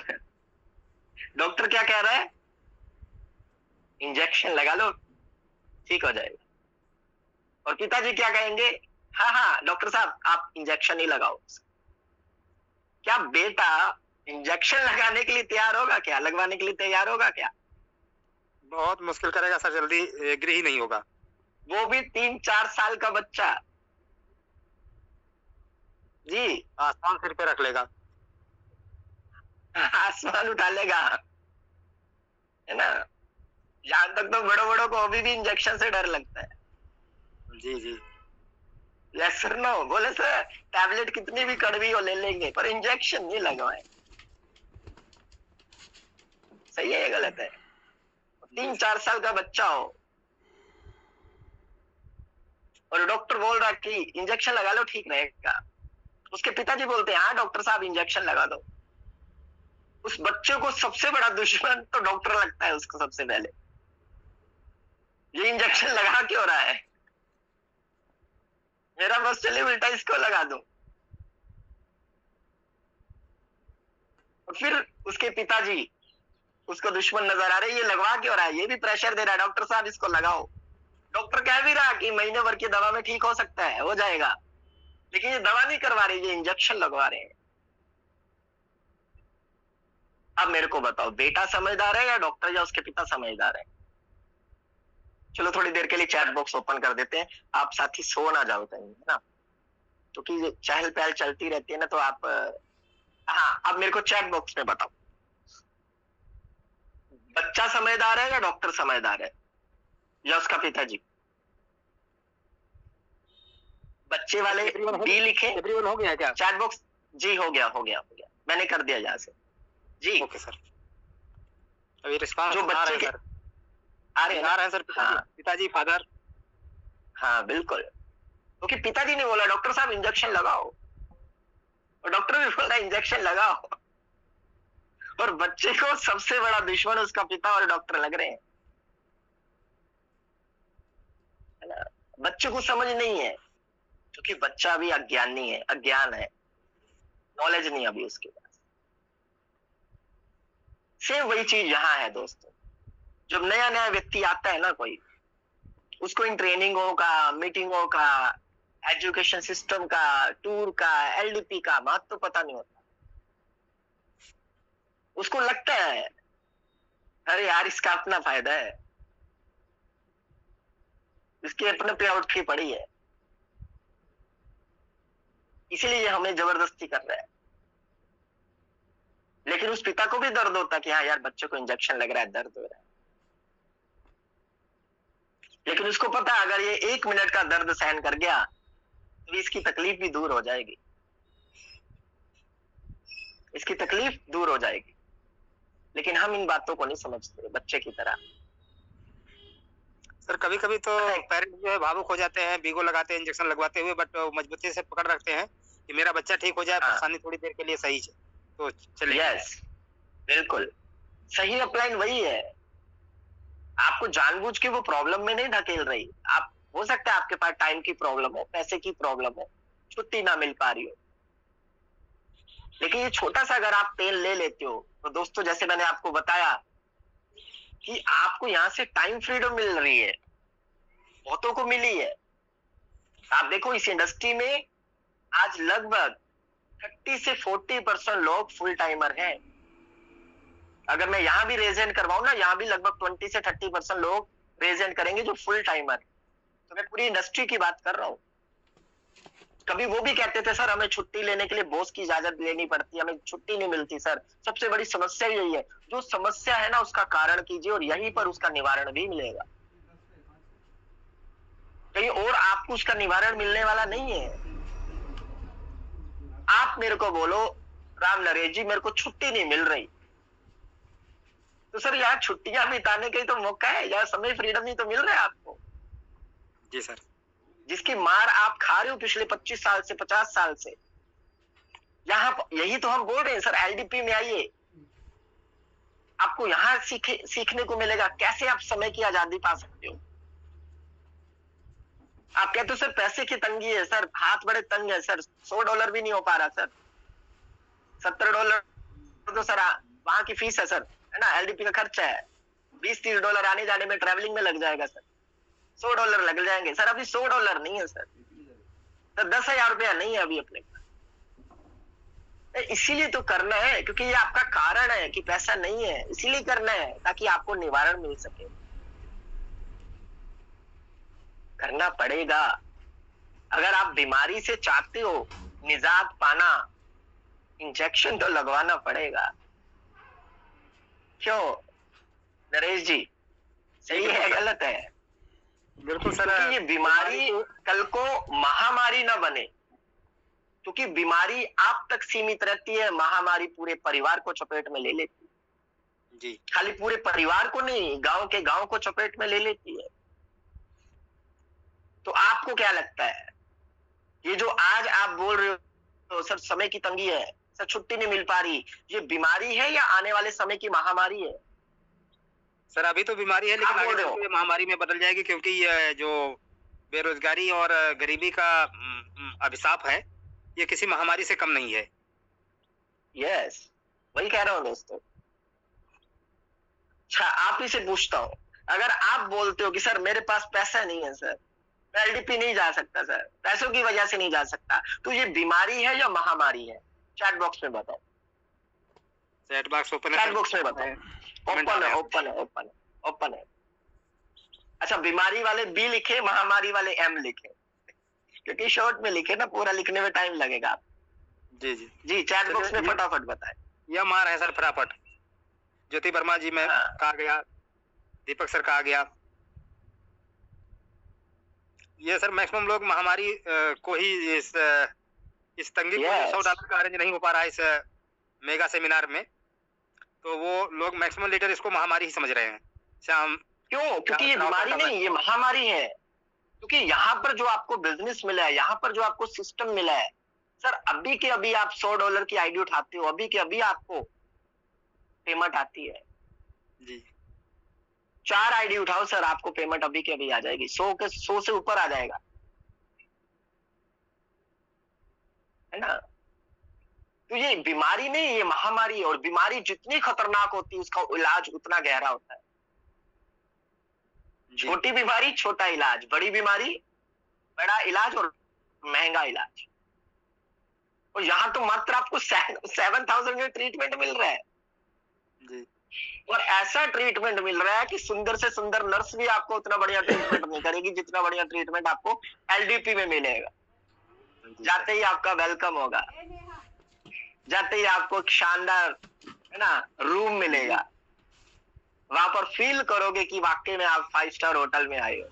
डॉक्टर क्या कह रहा है? इंजेक्शन लगा लो ठीक हो जाएगा। और पिताजी क्या कहेंगे? हाँ हाँ डॉक्टर साहब आप इंजेक्शन ही लगाओ। क्या बेटा इंजेक्शन लगाने के लिए तैयार होगा क्या? लगवाने के लिए तैयार होगा क्या? बहुत मुश्किल करेगा सर, जल्दी एग्री ही नहीं होगा। वो भी 3-4 साल का बच्चा जी, आसान सिर पे रख लेगा। आसमान उठा लेगा, है ना। यहाँ तक तो बड़ों बड़ों को अभी भी इंजेक्शन से डर लगता है। जी जी। यस सर नो बोले सर टैबलेट कितनी भी कड़वी हो ले लेंगे पर इंजेक्शन नहीं लगवाए। सही है या गलत है? 3-4 साल का बच्चा हो और डॉक्टर बोल रहा है कि इंजेक्शन लगा लो ठीक रहेगा, उसके पिताजी बोलते हैं हाँ डॉक्टर साहब इंजेक्शन लगा दो। उस बच्चे को सबसे बड़ा दुश्मन तो डॉक्टर लगता है उसको सबसे पहले। ये इंजेक्शन लगा क्यों रहा है? मेरा बस चले उल्टा इसको लगा दूं। और फिर उसके पिताजी उसको दुश्मन नजर आ रहे, ये लगवा क्यों रहा है? ये भी प्रेशर दे रहा है डॉक्टर साहब इसको लगाओ। डॉक्टर कह भी रहा कि महीने भर की दवा में ठीक हो सकता है, हो जाएगा, लेकिन ये दवा नहीं करवा रहे, ये इंजेक्शन लगवा रहे हैं। अब मेरे को बताओ बेटा समझदार है या डॉक्टर या उसके पिता समझदार है? चलो थोड़ी देर के लिए चैट बॉक्स ओपन कर देते हैं, आप साथी सो ना जाओ कहीं, है ना, क्योंकि चहल पहल चलती रहती है ना, तो आप हाँ अब मेरे को चैट बॉक्स में बताओ बच्चा समझदार है या डॉक्टर समझदार है या उसका पिताजी? बच्चे वाले बी लिखे। एवरीवन हो गया क्या? चैट बॉक्स जी हो गया मैंने कर दिया यहाँ से जी। Okay sir. अभी रिस्पांस जो बच्चे के आ रहे हैं सर, पिताजी फादर। हाँ बिल्कुल, क्योंकि पिताजी ने बोला डॉक्टर साहब इंजेक्शन लगाओ और डॉक्टर भी बोल रहा है इंजेक्शन लगाओ, और बच्चे को सबसे बड़ा दुश्मन उसका पिता और डॉक्टर लग रहे हैं, है ना। बच्चे को समझ नहीं है क्योंकि बच्चा अभी अज्ञानी है, अज्ञान है, नॉलेज नहीं अभी उसके पास। सेम वही चीज यहाँ है दोस्तों। जब नया नया व्यक्ति आता है ना कोई, उसको इन ट्रेनिंगों का, मीटिंगों का, एजुकेशन सिस्टम का, टूर का, एलडीपी का महत्व तो पता नहीं होता। उसको लगता है अरे यार इसका अपना फायदा है, इसके अपने पे आउट की पड़ी है, इसीलिए हमें जबरदस्ती कर रहा है। लेकिन उस पिता को भी दर्द होता है कि हाँ यार बच्चे को इंजेक्शन लग रहा है, दर्द हो रहा है, लेकिन उसको पता है अगर ये 1 मिनट का दर्द सहन कर गया तो इसकी तकलीफ भी दूर हो जाएगी, इसकी तकलीफ दूर हो जाएगी। लेकिन हम इन बातों को नहीं समझते बच्चे की तरह। सर कभी कभी तो पेरेंट्स जो है भावुक हो जाते हैं, बीगो लगाते हैं इंजेक्शन लगवाते हुए, बट मजबूती से पकड़ रखते हैं कि मेरा बच्चा ठीक हो जाए, परेशानी थोड़ी देर के लिए सही है तो चलिए। यस बिल्कुल सही अपलाइन वही है। आपको जानबूझ के वो प्रॉब्लम में नहीं धकेल रही। आप हो सकता है आपके पास टाइम की प्रॉब्लम हो, पैसे की प्रॉब्लम हो, छुट्टी ना मिल पा रही हो, लेकिन ये छोटा सा अगर आप पेन ले लेते हो तो दोस्तों जैसे मैंने आपको बताया कि आपको यहाँ से टाइम फ्रीडम मिल रही है, बहुतों को मिली है। आप देखो इस इंडस्ट्री में आज लगभग 30 से 40% लोग फुल टाइमर हैं। अगर मैं यहाँ भी रेजेंट करवाऊं ना, यहाँ भी लगभग 20 से 30% लोग रेजेंट करेंगे जो फुल टाइमर। तो मैं पूरी इंडस्ट्री की बात कर रहा हूँ। कभी वो भी कहते थे सर हमें छुट्टी लेने के लिए बॉस की इजाजत लेनी पड़ती है, हमें छुट्टी नहीं मिलती सर, सबसे बड़ी समस्या यही है। जो समस्या है ना उसका कारण कीजिए और यहीं पर उसका निवारण भी मिलेगा। कहीं और आपको उसका निवारण मिलने वाला नहीं है। आप मेरे को बोलो राम नरेश जी मेरे को छुट्टी नहीं मिल रही, तो सर यार छुट्टियां बिताने का ही तो मौका है, यार समय फ्रीडम ही तो मिल रहा है आपको। जी सर। जिसकी मार आप खा रहे हो पिछले 25 साल से, 50 साल से, यहाँ यही तो हम बोल रहे हैं सर एलडीपी में आइए, आपको यहाँ सीखने को मिलेगा कैसे आप समय की आजादी पा सकते हो। आप कहते हो सर पैसे की तंगी है सर, हाथ बड़े तंग है सर, $100 भी नहीं हो पा रहा सर, $70 तो सर वहां की फीस है सर, है ना, एलडीपी का खर्चा है, $20-30 आने जाने में ट्रैवलिंग में लग जाएगा सर, $100 लग जाएंगे सर। अभी $100 नहीं है सर, तो 10,000 रुपया नहीं है अभी अपने पास। इसीलिए तो करना है, क्योंकि ये आपका कारण है कि पैसा नहीं है, इसीलिए करना है ताकि आपको निवारण मिल सके। करना पड़ेगा। अगर आप बीमारी से चाहते हो निजात पाना, इंजेक्शन तो लगवाना पड़ेगा। क्यों नरेश जी, सही है गलत है? बिल्कुल सर। क्योंकि ये बीमारी कल को महामारी ना बने, क्योंकि बीमारी आप तक सीमित रहती है, महामारी पूरे परिवार को चपेट में ले लेती है जी। खाली पूरे परिवार को नहीं, गांव के गांव को चपेट में ले लेती है। तो आपको क्या लगता है, ये जो आज आप बोल रहे हो सर समय की तंगी है सर, छुट्टी नहीं मिल पा रही, ये बीमारी है या आने वाले समय की महामारी है? सर अभी तो बीमारी है, लेकिन आगे चल के महामारी में बदल जाएगी, क्योंकि ये जो बेरोजगारी और गरीबी का अभिशाप है, ये किसी महामारी से कम नहीं है। यस, वही कह रहा हूं दोस्तों। अच्छा, आप ही से पूछता हूं, अगर आप बोलते हो कि सर मेरे पास पैसा नहीं है सर, मैं एलडीपी नहीं जा सकता सर, पैसों की वजह से नहीं जा सकता, तो ये बीमारी है या महामारी है? चैट बॉक्स में बताओ। चैट बॉक्स ओपन है, चैट बॉक्स में बताओ। ओपन है, ओपन है, ओपन है, ओपन है। अच्छा, बीमारी वाले बी लिखे, महामारी वाले एम लिखे, क्योंकि शॉर्ट में लिखे ना, पूरा लिखने में टाइम लगेगा। जी जी जी, चैट बॉक्स में फटाफट बताएं। यह मार है सर फटाफट। ज्योति वर्मा जी में कहा गया, दीपक सर कहा गया। ये सर मैक्सिमम लोग महामारी को ही इस तंगी को $100 का अरेंज नहीं हो पा रहा है इस मेगा सेमिनार में, तो वो लोग मैक्सिमम लीडर इसको महामारी ही समझ रहे हैं। श्याम क्यों? क्योंकि ये बीमारी नहीं, ये महामारी है। क्योंकि यहाँ पर जो आपको बिजनेस मिला है, यहाँ पर जो आपको सिस्टम मिला है सर, अभी के अभी आप $100 की आईडी उठाते हो, अभी के अभी आपको पेमेंट आती है जी। 4 आईडी उठाओ सर, आपको पेमेंट अभी के अभी आ जाएगी, 100 से ऊपर आ जाएगा, है ना। तो ये बीमारी नहीं, ये महामारी है, और बीमारी जितनी खतरनाक होती है उसका इलाज उतना गहरा होता है। छोटी बीमारी छोटा इलाज, बड़ी बीमारी बड़ा इलाज और महंगा इलाज। और यहाँ तो मात्र आपको 7,000 में ट्रीटमेंट मिल रहा है जी। और ऐसा ट्रीटमेंट मिल रहा है कि सुंदर से सुंदर नर्स भी आपको उतना बढ़िया ट्रीटमेंट नहीं करेगी जितना बढ़िया ट्रीटमेंट आपको एलडीपी में मिलेगा। जाते ही आपका वेलकम होगा, जाते ही आपको एक शानदार, है ना, रूम मिलेगा, वहां पर फील करोगे कि वाकई में आप 5 स्टार होटल में आए हो।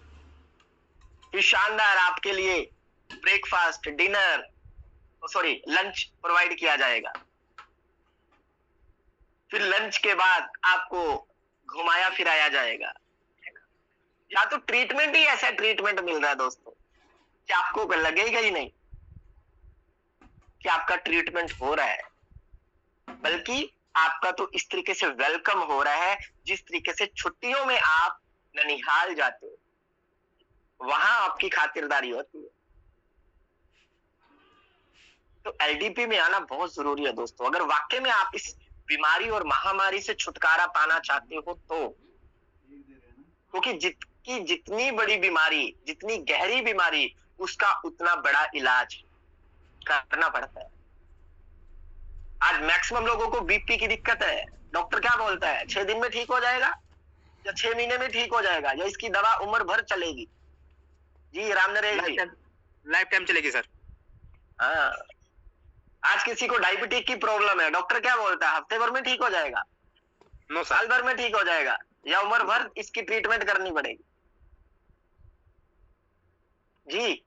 फिर शानदार आपके लिए breakfast, dinner, sorry lunch provide किया जाएगा। फिर लंच के बाद आपको घुमाया फिराया जाएगा। या तो ट्रीटमेंट ही ऐसा ट्रीटमेंट मिल रहा है दोस्तों कि आपको लगेगा ही नहीं कि आपका ट्रीटमेंट हो रहा है, बल्कि आपका तो इस तरीके से वेलकम हो रहा है जिस तरीके से छुट्टियों में आप ननिहाल जाते हो, वहां आपकी खातिरदारी होती है। तो एलडीपी में आना बहुत जरूरी है दोस्तों, अगर वाकई में आप इस बीमारी और महामारी से छुटकारा पाना चाहते हो तो। क्योंकि जितनी बड़ी बीमारी, जितनी गहरी बीमारी, उसका उतना बड़ा इलाज करना पड़ता है। आज मैक्सिमम लोगों को बीपी की दिक्कत है, डॉक्टर क्या बोलता है, 6 दिन में ठीक हो जाएगा या 6 महीने में ठीक हो जाएगा, या इसकी दवा उम्र भर चलेगी। जी राम नरेश जी, लाइफ टाइम चलेगी सर। हाँ, आज किसी को डायबिटीज की प्रॉब्लम है, डॉक्टर क्या बोलता है, हफ्ते भर में ठीक हो जाएगा, नो साल भर में ठीक हो जाएगा, या उम्र भर इसकी ट्रीटमेंट करनी पड़ेगी। जी,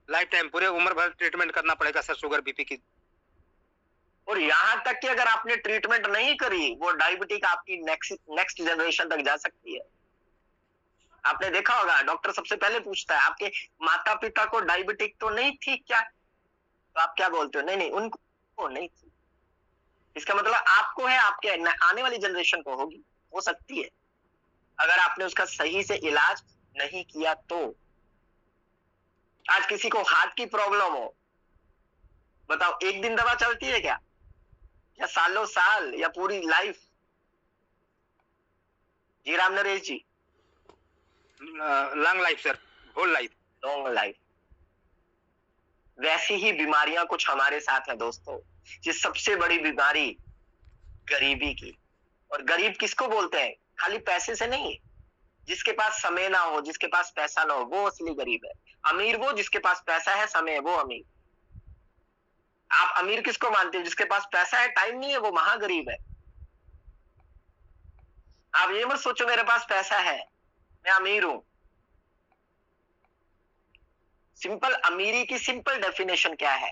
लाइफ टाइम पूरे उम्र भर ट्रीटमेंट करना पड़ेगा सर, शुगर बीपी की। और यहां तक कि अगर आपने ट्रीटमेंट नहीं करी, वो डायबिटीज आपकी नेक्स्ट जनरेशन तक जा सकती है। आपने देखा होगा, डॉक्टर सबसे पहले पूछता है आपके माता पिता को डायबिटीज तो नहीं थी क्या, तो आप क्या बोलते हो, नहीं नहीं उनको नहीं थी। इसका मतलब आपको है, आपके आने वाली जनरेशन को होगी, हो सकती है, अगर आपने उसका सही से इलाज नहीं किया तो। आज किसी को हार्ट की प्रॉब्लम हो, बताओ एक दिन दवा चलती है क्या, या सालों साल, या पूरी लाइफ? जी Ram Naresh ji. Long life sir, whole life. Long life. वैसी ही बीमारियां कुछ हमारे साथ है दोस्तों। ये सबसे बड़ी बीमारी गरीबी की। और गरीब किसको बोलते हैं? खाली पैसे से नहीं, जिसके पास समय ना हो, जिसके पास पैसा ना हो, वो असली गरीब है। अमीर वो जिसके पास पैसा है, समय है, वो अमीर। आप अमीर किसको मानते हो? जिसके पास पैसा है, टाइम नहीं है, वो महागरीब है। आप ये मत सोचो मेरे पास पैसा है मैं अमीर हूं। सिंपल अमीरी की सिंपल डेफिनेशन क्या है?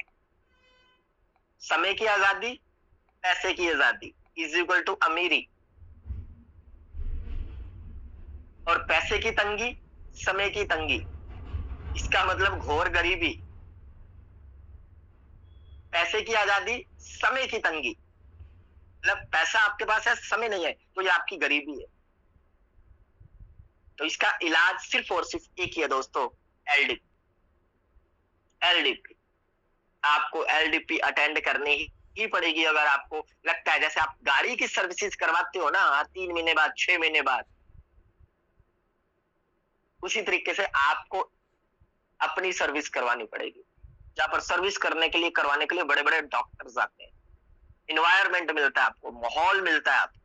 समय की आजादी, पैसे की आजादी इज इक्वल टू अमीरी। और पैसे की तंगी, समय की तंगी, इसका मतलब घोर गरीबी। पैसे की आजादी, समय की तंगी, मतलब पैसा आपके पास है, समय नहीं है, तो ये आपकी गरीबी है। तो इसका इलाज सिर्फ और सिर्फ एक ही है दोस्तों, एलडीपी। एलडीपी आपको एलडीपी अटेंड करनी ही पड़ेगी। अगर आपको लगता है, जैसे आप गाड़ी की सर्विसेज करवाते हो ना 3 महीने बाद, 6 महीने बाद, उसी तरीके से आपको अपनी सर्विस करवानी पड़ेगी। जहां पर सर्विस करने के लिए, करवाने के लिए बड़े बड़े डॉक्टर्स आते हैं, इन्वायरमेंट मिलता है आपको, माहौल मिलता है आपको।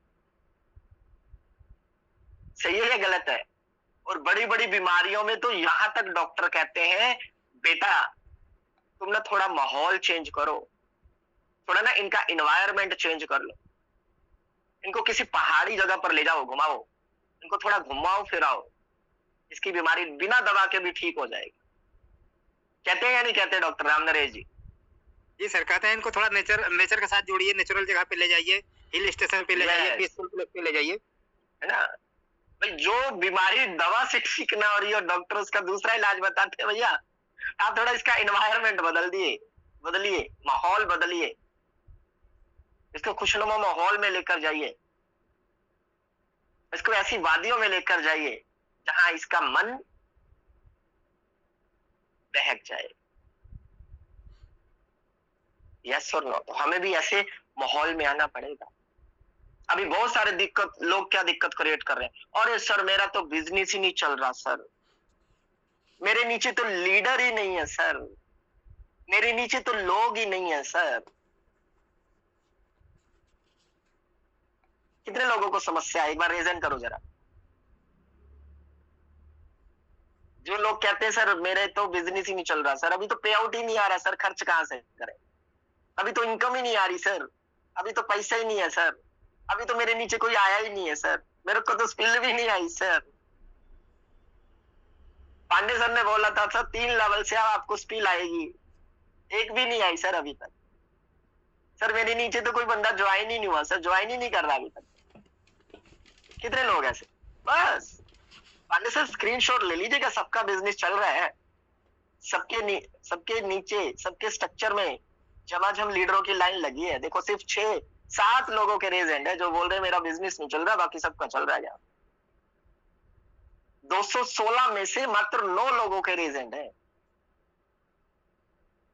सही है या गलत है? और बड़ी बड़ी बीमारियों में तो यहां तक डॉक्टर कहते हैं, बेटा तुम ना थोड़ा माहौल चेंज करो, थोड़ा ना इनका इन्वायरमेंट चेंज कर लो, इनको किसी पहाड़ी जगह पर ले जाओ, घुमाओ, इनको थोड़ा घुमाओ फिराओ, इसकी बीमारी बिना दवा के भी ठीक हो जाएगी। कहते हैं या नहीं कहते डॉक्टर राम नरेश जी? जी सर, कहते हैं इनको थोड़ा नेचर के साथ जोड़िए, नेचुरल जगह पे ले जाइए, हिल स्टेशन पे ले जाइए, पीसफुल प्लेस पे ले जाइए, है ना भाई। जो बीमारी दवा से ठीक ना हो रही है और डॉक्टर उसका दूसरा इलाज बताते हैं, भैया आप थोड़ा इसका एनवायरनमेंट बदलिए, माहौल बदलिए, इसको खुशनुमा माहौल में लेकर जाइए, इसको ऐसी वादियों में लेकर जाइए जहां इसका मन बहक जाए। यस और नो? तो हमें भी ऐसे माहौल में आना पड़ेगा। अभी बहुत सारे लोग क्या दिक्कत क्रिएट कर रहे हैं, अरे सर मेरा तो बिजनेस ही नहीं चल रहा सर, मेरे नीचे तो लीडर ही नहीं है सर, मेरे नीचे तो लोग ही नहीं है सर। कितने लोगों को समस्या है? एक बार रेजन करो जरा। जो लोग कहते हैं सर मेरे तो बिजनेस ही नहीं चल रहा सर, अभी तो पे आउट ही नहीं आ रहा सर, खर्च कहां से करें, अभी तो इनकम ही नहीं आ रही सर, अभी तो पैसा ही नहीं है सर, अभी तो मेरे नीचे कोई आया ही नहीं है सर, मेरे को तो स्किल भी नहीं आई सर। पांडे सर ने बोला था सर 3 लेवल से आपको स्किल आएगी, एक भी नहीं आई सर अभी तक। सर मेरे नीचे तो कोई बंदा ज्वाइन ही नहीं हुआ सर, ज्वाइन ही नहीं कर रहा अभी तक। कितने लोग ऐसे? बस पांडे सर स्क्रीनशॉट ले लीजिएगा, सबका बिजनेस चल रहा है, सबके नीचे, सबके स्ट्रक्चर में झमाझम लीडरों की लाइन लगी है। देखो सिर्फ 6-7 लोगों के रेज हैंड है जो बोल रहे हैं मेरा बिजनेस नहीं चल रहा, बाकी सबका चल रहा है। यहाँ 216 में से मात्र 9 लोगों के रेज हैंड है।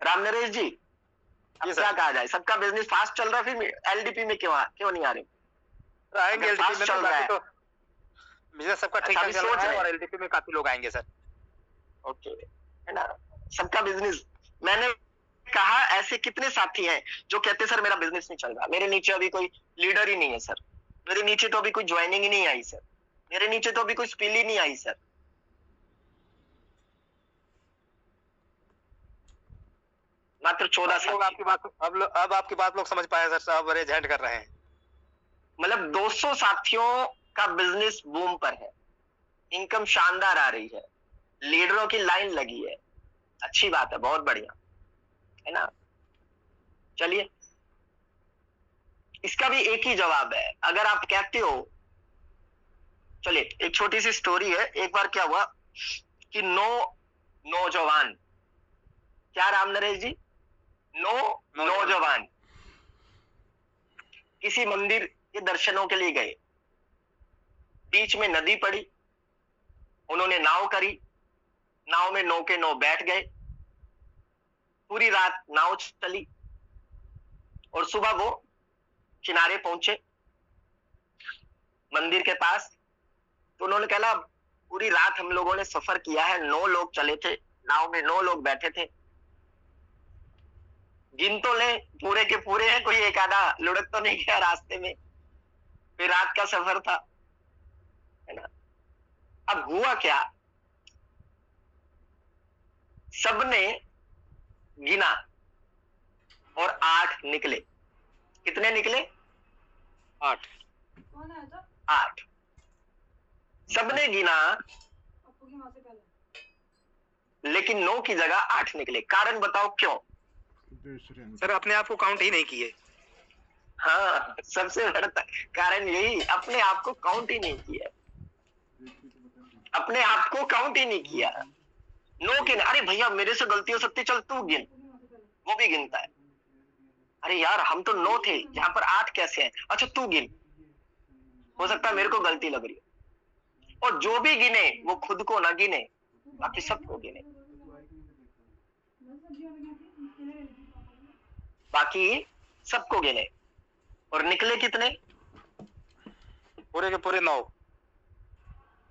राम नरेश जी अब क्या कहा जाए? सबका बिजनेस फास्ट चल रहा है, फिर एलडीपी में क्यों नहीं आ रहे? आएंगे एलडीपी में, चल रहा है तो बिजनेस सबका ठीक ठाक चल रहा है और एलडीपी में काफी लोग आएंगे सर। ओके, है ना, सबका बिजनेस। मैंने कहा ऐसे कितने साथी हैं जो कहते सर मेरा बिजनेस नहीं चल रहा, मेरे नीचे अभी कोई लीडर ही नहीं है सर, मेरे नीचे तो अभी कोई ज्वाइनिंग ही नहीं आई सर, मेरे नीचे तो अभी कोई स्किल ही नहीं आई सर। मात्र 14 लोग आपकी बात, अब आपकी बात लोग समझ पाए सर, सब रेज हैंड कर रहे हैं। मतलब 200 साथियों का बिजनेस बूम पर है, इनकम शानदार आ रही है, लीडरों की लाइन लगी है, अच्छी बात है, बहुत बढ़िया, है ना। चलिए इसका भी एक ही जवाब है। अगर आप कहते हो, चलिए एक छोटी सी स्टोरी है। एक बार क्या हुआ कि 9 नौजवान, क्या राम नरेश जी, 9 नौजवान किसी मंदिर के दर्शनों के लिए गए, बीच में नदी पड़ी, उन्होंने नाव करी, नाव में 9 के 9 बैठ गए, पूरी रात नाव चली और सुबह वो किनारे पहुंचे मंदिर के पास। तो उन्होंने कहा पूरी रात हम लोगों ने सफर किया है, 9 लोग चले थे, नाव में 9 लोग बैठे थे, गिन तो ले पूरे के पूरे हैं, कोई एक आधा लुढ़क तो नहीं गया रास्ते में, फिर रात का सफर था, है ना। अब हुआ क्या, सबने गिना और 8 निकले। कितने निकले? 8। 8 सबने गिना, लेकिन 9 की जगह 8 निकले। कारण बताओ क्यों? सर अपने आप को काउंट ही नहीं किए। हाँ, सबसे बड़ा कारण यही, अपने आप को काउंट ही नहीं किया, अपने आप को काउंट ही नहीं किया। 9 के, अरे भैया मेरे से गलती हो सकती, चल तू गिन, वो भी गिनता है। अरे यार हम तो 9 थे, यहाँ पर 8 कैसे हैं? अच्छा तू गिन, हो सकता है मेरे को गलती लग रही है। और जो भी गिने वो खुद को ना गिने, बाकी सबको गिने, बाकी सबको गिने। और निकले कितने? पूरे के पूरे 9।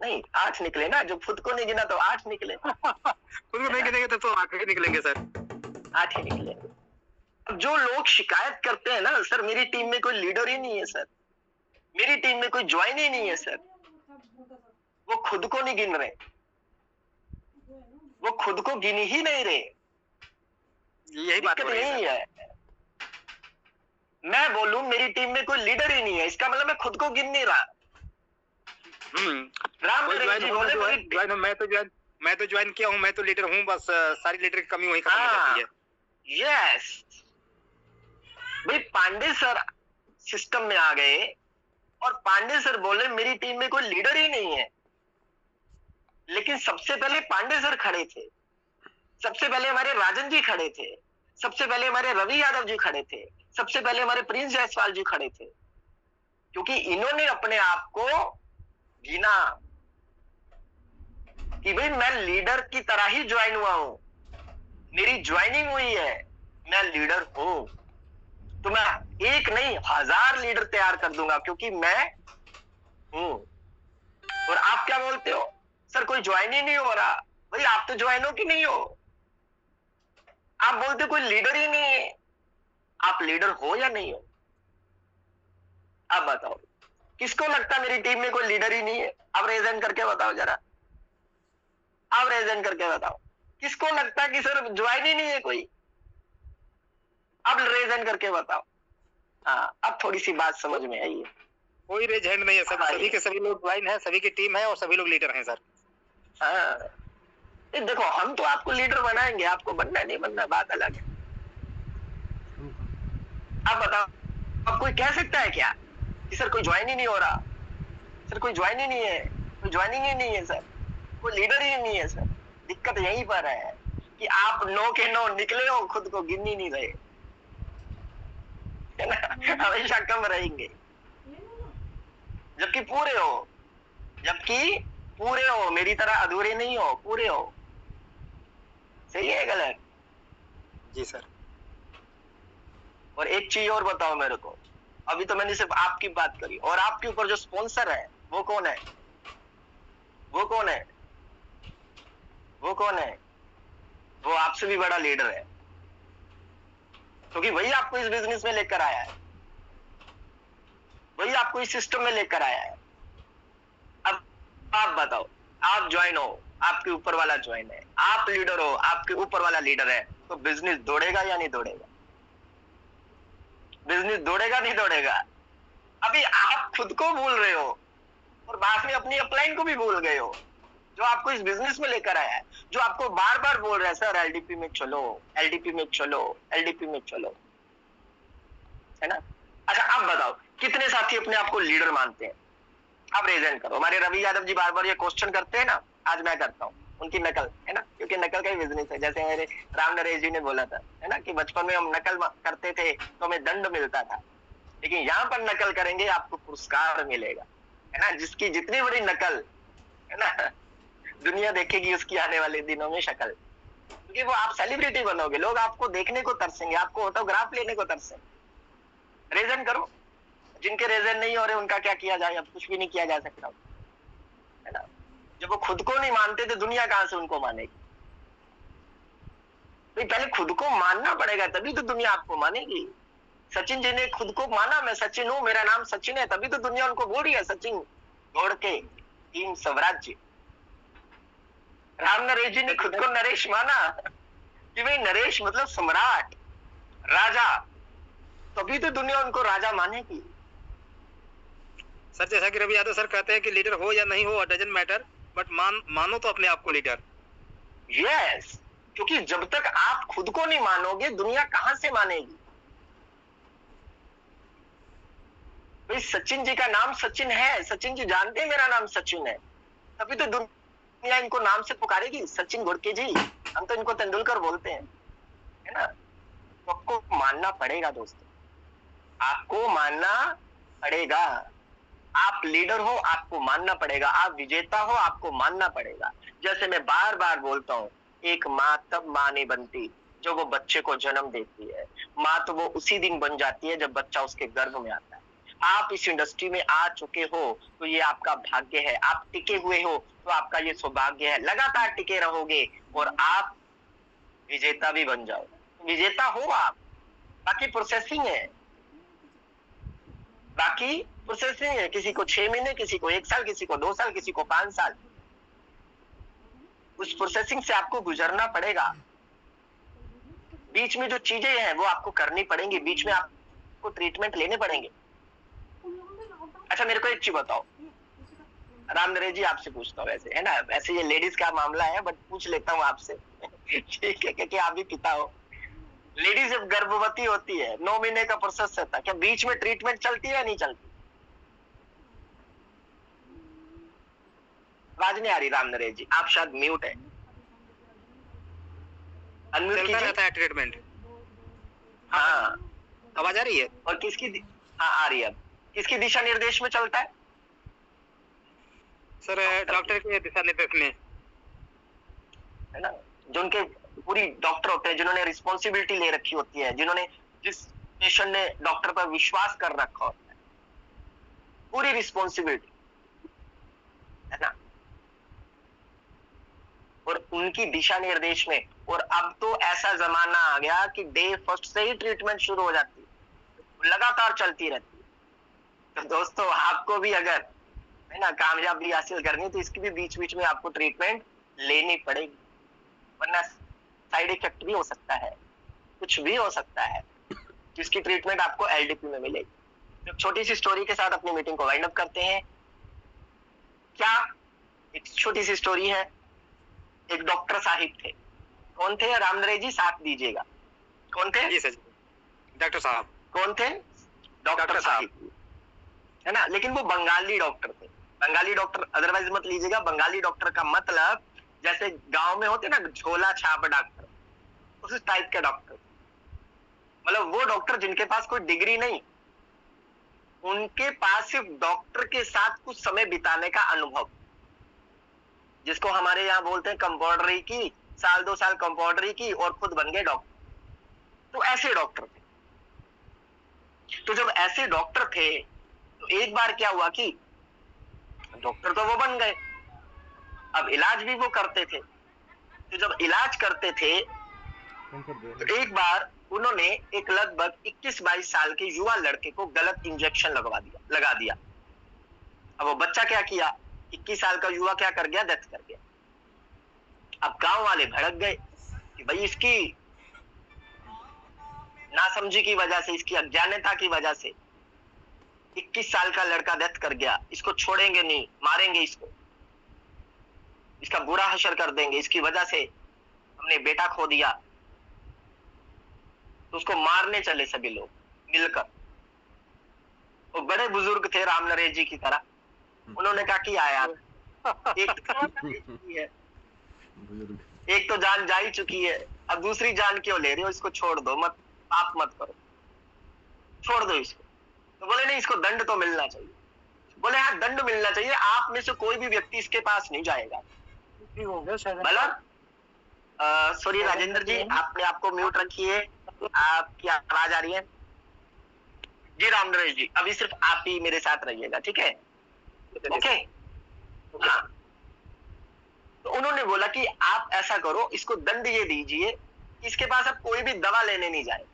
नहीं, 8 निकले ना, जो खुद को नहीं गिना तो 8 निकले। खुद को नहीं गिनेंगे तो 8 ही निकलेंगे सर। 8 ही निकले। जो लोग शिकायत करते हैं ना, सर मेरी टीम में कोई लीडर ही नहीं है सर, मेरी टीम में कोई ज्वाइन ही नहीं है सर, वो खुद को नहीं गिन रहे, वो खुद को गिन ही नहीं रहे। यही बात यही है। मैं बोलूं मेरी टीम में कोई लीडर ही नहीं है, इसका मतलब मैं खुद को गिन नहीं रहा। राम नरेश जी बोले मैं तो ज्वाइन किया हूँ, मैं तो लीडर हूँ, बस सारी लीडर की कमी वही खत्म हो जाती है। यस भाई, पांडे सर सिस्टम में आ गए और पांडे सर बोले मेरी टीम में कोई लीडर ही नहीं है। लेकिन सबसे पहले पांडे सर खड़े थे, सबसे पहले हमारे राजन जी खड़े थे, सबसे पहले हमारे रवि यादव जी खड़े थे, सबसे पहले हमारे प्रिंस जायसवाल जी खड़े थे, क्योंकि इन्होंने अपने आप को गिना कि भाई मैं लीडर की तरह ही ज्वाइन हुआ हूं, मेरी ज्वाइनिंग हुई है, मैं लीडर हूं, तो मैं 1 नहीं 1000 लीडर तैयार कर दूंगा, क्योंकि मैं हूं। और आप क्या बोलते हो, सर कोई ज्वाइन ही नहीं हो रहा। भाई आप तो ज्वाइन हो कि नहीं हो? आप बोलते कोई लीडर ही नहीं है, आप लीडर हो या नहीं हो? आप बताओ, किसको लगता मेरी टीम में कोई लीडर ही नहीं है? आप रेजन करके बताओ जरा, आप रेजन करके बताओ, किसको लगता कि सर ज्वाइन ही नहीं है कोई? अब रेजन करके बताओ। हाँ, अब थोड़ी सी बात समझ में आई है। कोई रेज हैंड नहीं है सर, सभी के सभी लोग ज्वाइन है, सभी की टीम है और सभी लोग लीडर हैं सर। हाँ, देखो हम तो आपको लीडर बनाएंगे, आपको बनना नहीं बनना बात अलग है। अब बताओ, अब कोई कह सकता है क्या कि सर कोई ज्वाइन ही नहीं हो रहा, सर कोई ज्वाइन ही नहीं है, कोई ज्वाइनिंग ही नहीं है सर, कोई लीडर ही नहीं है सर? दिक्कत यहीं पर है कि आप 9 के 9 निकले हो, खुद को गिन ही नहीं रहे, है ना, हमेशा कम रहेंगे, जबकि पूरे हो, जबकि पूरे हो, मेरी तरह अधूरे नहीं हो, पूरे हो। सही है गलत? जी सर। और एक चीज और बताओ मेरे को, अभी तो मैंने सिर्फ आपकी बात करी, और आपके ऊपर जो स्पॉन्सर है वो कौन है? वो कौन है? वो कौन है? वो आपसे भी बड़ा लीडर है, क्योंकि वही आपको इस बिजनेस में लेकर आया है, वही आपको इस सिस्टम में लेकर आया है। अब आप बताओ, आप ज्वाइन हो, आपके ऊपर वाला ज्वाइन है, आप लीडर हो, आपके ऊपर वाला लीडर है, तो बिजनेस दौड़ेगा या नहीं दौड़ेगा? बिजनेस दौड़ेगा नहीं दौड़ेगा? अभी आप खुद को भूल रहे हो और बाद में अपनी अपलाइन को भी भूल गए हो, जो आपको इस बिजनेस में लेकर आया है, जो आपको बार बार बोल रहा है सर एलडीपी में चलो, एलडीपी में चलो, एलडीपी में चलो, है ना। अच्छा आप बताओ, कितने साथी अपने आप को लीडर मानते हैं? आप रेजेंट करो। हमारे रवि यादव जी बार बार ये क्वेश्चन करते हैं ना, आज मैं करता हूँ उनकी नकल, है ना, क्योंकि नकल का ही बिजनेस है। जैसे मेरे राम नरेश जी ने बोला था, है ना, कि बचपन में हम नकल करते थे तो हमें दंड मिलता था, लेकिन यहाँ पर नकल करेंगे आपको पुरस्कार मिलेगा, है ना। जिसकी जितनी बड़ी नकल, है ना, दुनिया देखेगी उसकी आने वाले दिनों में शक्ल, क्योंकि वो आप सेलिब्रिटी बनोगे, लोग आपको देखने को तरसेंगे, आपको ऑटोग्राफ लेने को तरसेंगे। रीजन करो, जिनके रीजन नहीं हो रहे उनका क्या किया जाए, अब कुछ भी नहीं किया जा सकता, है ना। जब वो खुद को नहीं मानते तो दुनिया कहां से उनको मानेगी। तो पहले खुद को मानना पड़ेगा, तभी तो दुनिया आपको मानेगी। सचिन जी ने खुद को माना, मैं सचिन हूं, मेरा नाम सचिन है, तभी तो दुनिया उनको बोल रही है सचिन दौड़ के टीम स्वराज्य। राम नरेश जी ने खुद को नरेश माना कि भाई नरेश मतलब सम्राट, राजा, तभी तो दुनिया उनको राजा मानेगी। सर जैसा कि रवि यादव सर कहते हैं कि लीडर हो या नहीं हो डजंट मैटर, बट मानो तो अपने आप को लीडर। यस, क्योंकि जब तक आप खुद को नहीं मानोगे दुनिया कहां से मानेगी। भाई सचिन जी का नाम सचिन है, सचिन जी जानते हैं मेरा नाम सचिन है, तभी तो दुनिया इनको नाम से पुकारेगी, सचिन घोड़के जी, हम तो इनको तेंदुलकर बोलते हैं, है ना। तो आपको मानना पड़ेगा दोस्तों, आपको मानना पड़ेगा। आप लीडर हो, आपको मानना पड़ेगा। आप विजेता हो, आपको मानना पड़ेगा। जैसे मैं बार बार बोलता हूं, एक माँ तब माँ नहीं बनती जो वो बच्चे को जन्म देती है, माँ तो वो उसी दिन बन जाती है जब बच्चा उसके गर्भ में आता है। आप इस इंडस्ट्री में आ चुके हो तो ये आपका भाग्य है, आप टिके हुए हो तो आपका ये सौभाग्य है, लगातार टिके रहोगे और आप विजेता भी बन जाओ, विजेता हो आप। बाकी प्रोसेसिंग है, बाकी प्रोसेसिंग है, किसी को 6 महीने, किसी को 1 साल, किसी को 2 साल, किसी को 5 साल। उस प्रोसेसिंग से आपको गुजरना पड़ेगा। बीच में जो चीजें हैं वो आपको करनी पड़ेंगी, बीच में आपको ट्रीटमेंट लेने पड़ेंगे। अच्छा मेरे को एक चीज बताओ, राम नरेश जी आपसे पूछता हूँ, वैसे है ना, वैसे ये लेडीज का मामला है बट पूछ लेता हूँ आपसे ठीक है, क्योंकि आप भी पिता हो। लेडीज जब गर्भवती होती है 9 महीने का प्रोसेस रहता है, क्या बीच में ट्रीटमेंट चलती है या नहीं चलती? आवाज नहीं आ रही राम नरेश जी, आप शायद म्यूट है, अनम्यूट कीजिए। रहता है ट्रीटमेंट। हाँ आवाज आ रही है? और किसकी, हाँ आ रही है। अब किसकी दिशा निर्देश में चलता है सर? डॉक्टर के दिशा निर्देश में, है ना। जो उनके पूरी डॉक्टर होते हैं, जिन्होंने रिस्पॉन्सिबिलिटी ले रखी होती है, जिन्होंने, जिस पेशेंट ने डॉक्टर पर विश्वास कर रखा होता है, पूरी रिस्पॉन्सिबिलिटी, है ना, और उनकी दिशा निर्देश में। और अब तो ऐसा जमाना आ गया कि डे फर्स्ट से ही ट्रीटमेंट शुरू हो जाती है, लगातार चलती रहती है। तो दोस्तों आपको भी अगर, है ना, कामयाबी हासिल करनी है तो इसकी भी बीच बीच में आपको ट्रीटमेंट लेनी पड़ेगी, वरना साइड इफेक्ट भी हो सकता है, कुछ भी हो सकता है, जिसकी ट्रीटमेंट आपको एलडीपी में मिलेगी। तो छोटी सी स्टोरी के साथ अपनी मीटिंग को वाइंड अप करते हैं। क्या, एक छोटी सी स्टोरी है। एक डॉक्टर साहिब थे, कौन थे राम नरेश जी, साथ दीजिएगा, कौन थे? जी सर, डॉक्टर साहब। कौन थे? डॉक्टर साहिब, है ना। लेकिन वो बंगाली डॉक्टर थे। बंगाली डॉक्टर अदरवाइज मत लीजिएगा, बंगाली डॉक्टर का मतलब जैसे गांव में होते ना झोला छाप डॉक्टर, उस टाइप के डॉक्टर, मतलब वो डॉक्टर जिनके पास कोई डिग्री नहीं, उनके पास सिर्फ डॉक्टर के साथ कुछ समय बिताने का अनुभव, जिसको हमारे यहाँ बोलते हैं कंपाउंडरी की, 1-2 साल कंपाउंडरी की और खुद बन गए डॉक्टर। तो ऐसे डॉक्टर थे। तो जब ऐसे डॉक्टर थे तो एक बार क्या हुआ कि डॉक्टर तो वो बन गए, अब इलाज भी वो करते थे। तो जब इलाज करते थे तो एक बार उन्होंने एक लगभग 21-22 साल के युवा लड़के को गलत इंजेक्शन लगा दिया। अब वो बच्चा क्या किया, 21 साल का युवा क्या कर गया, डेथ कर गया। अब गांव वाले भड़क गए कि भाई इसकी नासमझी की वजह से, इसकी अज्ञानता की वजह से 21 साल का लड़का डेथ कर गया, इसको छोड़ेंगे नहीं, मारेंगे इसको, इसका बुरा हशर कर देंगे, इसकी वजह से हमने बेटा खो दिया। तो उसको मारने चले सभी लोग मिलकर। वो बड़े बुजुर्ग थे राम नरेश जी की तरह, उन्होंने कहा कि यार एक तो जान जा ही चुकी है, अब दूसरी जान क्यों ले रहे हो, इसको छोड़ दो, मत पाप मत करो, छोड़ दो इसको। तो बोले नहीं, इसको दंड तो मिलना चाहिए। बोले हाँ, दंड मिलना चाहिए, आप में से कोई भी व्यक्ति इसके पास नहीं जाएगा। मतलब सॉरी राजेंद्र जी, आपने आपको म्यूट रखिए, आपकी आवाज आ रही है जी। राम नरेश जी, अभी सिर्फ आप ही मेरे साथ रहिएगा, ठीक है? ओके हाँ। तो उन्होंने बोला कि आप ऐसा करो, इसको दंड ये दीजिए, इसके पास अब कोई भी दवा लेने नहीं जाए।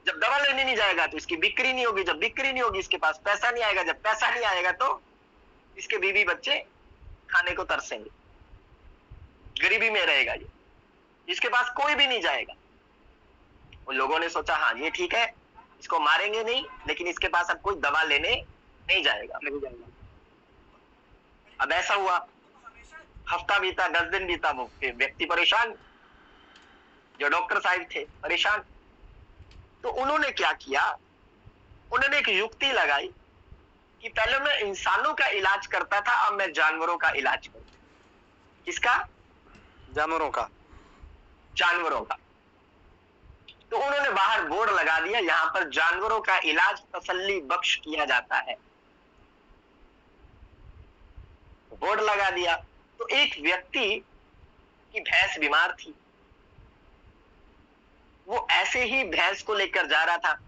जब दवा लेने नहीं जाएगा तो इसकी बिक्री नहीं होगी, जब बिक्री नहीं होगी इसके पास पैसा नहीं आएगा, जब पैसा नहीं आएगा तो इसके बीवी बच्चे खाने को तरसेंगे, गरीबी में रहेगा ये, इसके पास कोई भी नहीं जाएगा। उन लोगों ने सोचा हाँ ये ठीक है, इसको मारेंगे नहीं, लेकिन इसके पास अब कोई दवा लेने नहीं जाएगा। अब ऐसा हुआ, हफ्ता बीता, 10 दिन बीता, वो व्यक्ति परेशान, जो डॉक्टर साहब थे परेशान। तो उन्होंने क्या किया, उन्होंने एक युक्ति लगाई कि पहले मैं इंसानों का इलाज करता था, अब मैं जानवरों का इलाज करूं। किसका? जानवरों का। जानवरों का। तो उन्होंने बाहर बोर्ड लगा दिया, यहां पर जानवरों का इलाज तसल्ली बख्श किया जाता है, बोर्ड लगा दिया। तो एक व्यक्ति की भैंस बीमार थी, वो ऐसे ही भैंस को लेकर जा रहा था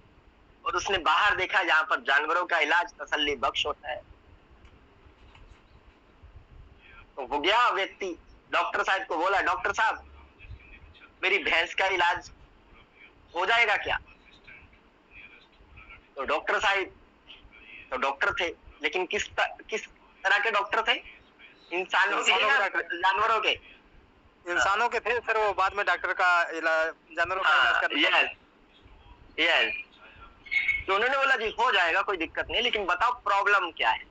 और उसने बाहर देखा जहां पर जानवरों का इलाज तसल्ली बख्श होता है। तो वो गया व्यक्ति, डॉक्टर साहब को बोला, डॉक्टर साहब मेरी भैंस का इलाज हो जाएगा क्या? तो डॉक्टर साहब तो डॉक्टर थे, लेकिन किस तरह के डॉक्टर थे? इंसानों के या जानवरों के? इंसानों के थे सर, वो बाद में डॉक्टर का इलाज, जानवरों का इलाज करने। यस। तो उन्होंने बोला जी हो जाएगा, कोई दिक्कत नहीं, लेकिन बताओ प्रॉब्लम क्या है?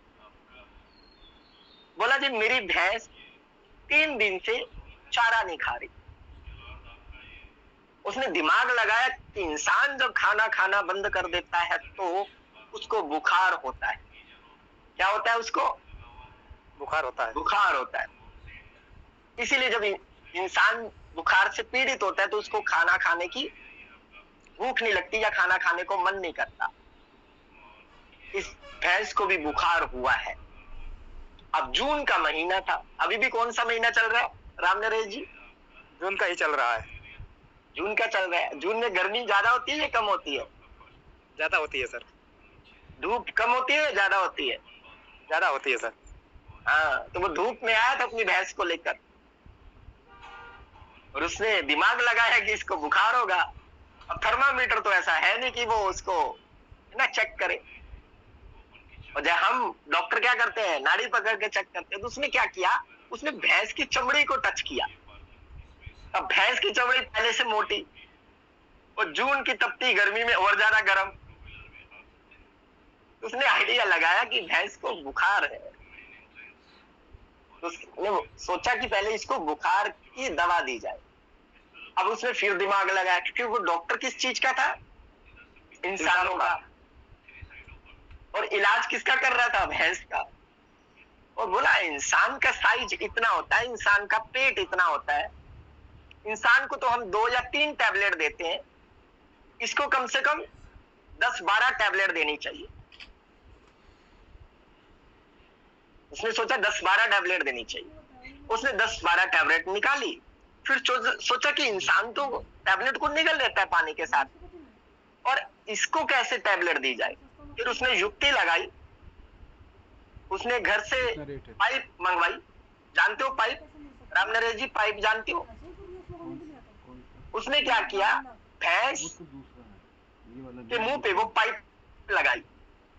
बोला जी मेरी भैंस 3 दिन से चारा नहीं खा रही। उसने दिमाग लगाया कि इंसान जब खाना खाना बंद कर देता है तो उसको बुखार होता है। क्या होता है उसको? बुखार होता है। बुखार होता है। इसीलिए जब इंसान बुखार से पीड़ित होता है तो उसको खाना खाने की भूख नहीं लगती या खाना खाने को मन नहीं करता। इस भैंस को भी बुखार हुआ है। अब जून का महीना था, अभी भी कौन सा महीना चल रहा है राम नरेश जी? जून का ही चल रहा है। जून का चल रहा है। जून में गर्मी ज्यादा होती है या कम होती है? ज्यादा होती है सर। धूप कम होती है या ज्यादा होती है? ज्यादा होती है सर। हाँ, तो वो धूप में आया था अपनी भैंस को लेकर और उसने दिमाग लगाया कि इसको बुखार होगा। अब थर्मामीटर तो ऐसा है नहीं कि वो उसको ना चेक करे, और जब हम डॉक्टर क्या करते हैं, नाड़ी पकड़ के चेक करते हैं, तो उसने क्या किया, उसने भैंस की चमड़ी को टच किया। अब भैंस की चमड़ी पहले से मोटी और जून की तपती गर्मी में और ज्यादा गर्म, उसने आइडिया लगाया कि भैंस को बुखार है। तो उसने सोचा कि पहले इसको बुखार की दवा दी जाए। अब उसने फिर दिमाग लगाया, क्योंकि वो डॉक्टर किस चीज का था? इंसानों का। और इलाज किसका कर रहा था? भैंस का। और बोला इंसान का साइज इतना होता है, इंसान का पेट इतना होता है, इंसान को तो हम 2 या 3 टैबलेट देते हैं, इसको कम से कम 10-12 टैबलेट देनी चाहिए। उसने सोचा 10-12 टैबलेट देनी चाहिए। उसने 10-12 टैबलेट निकाली, फिर सोचा कि इंसान तो टैबलेट को निगल लेता है पानी के साथ, और इसको कैसे टैबलेट दी जाए। फिर उसने युक्ति लगाई, उसने घर से पाइप मंगवाई। जानते हो पाइप राम नरेश जी? पाइप जानते हो? उसने क्या किया, भैंस के मुंह पे वो पाइप लगाई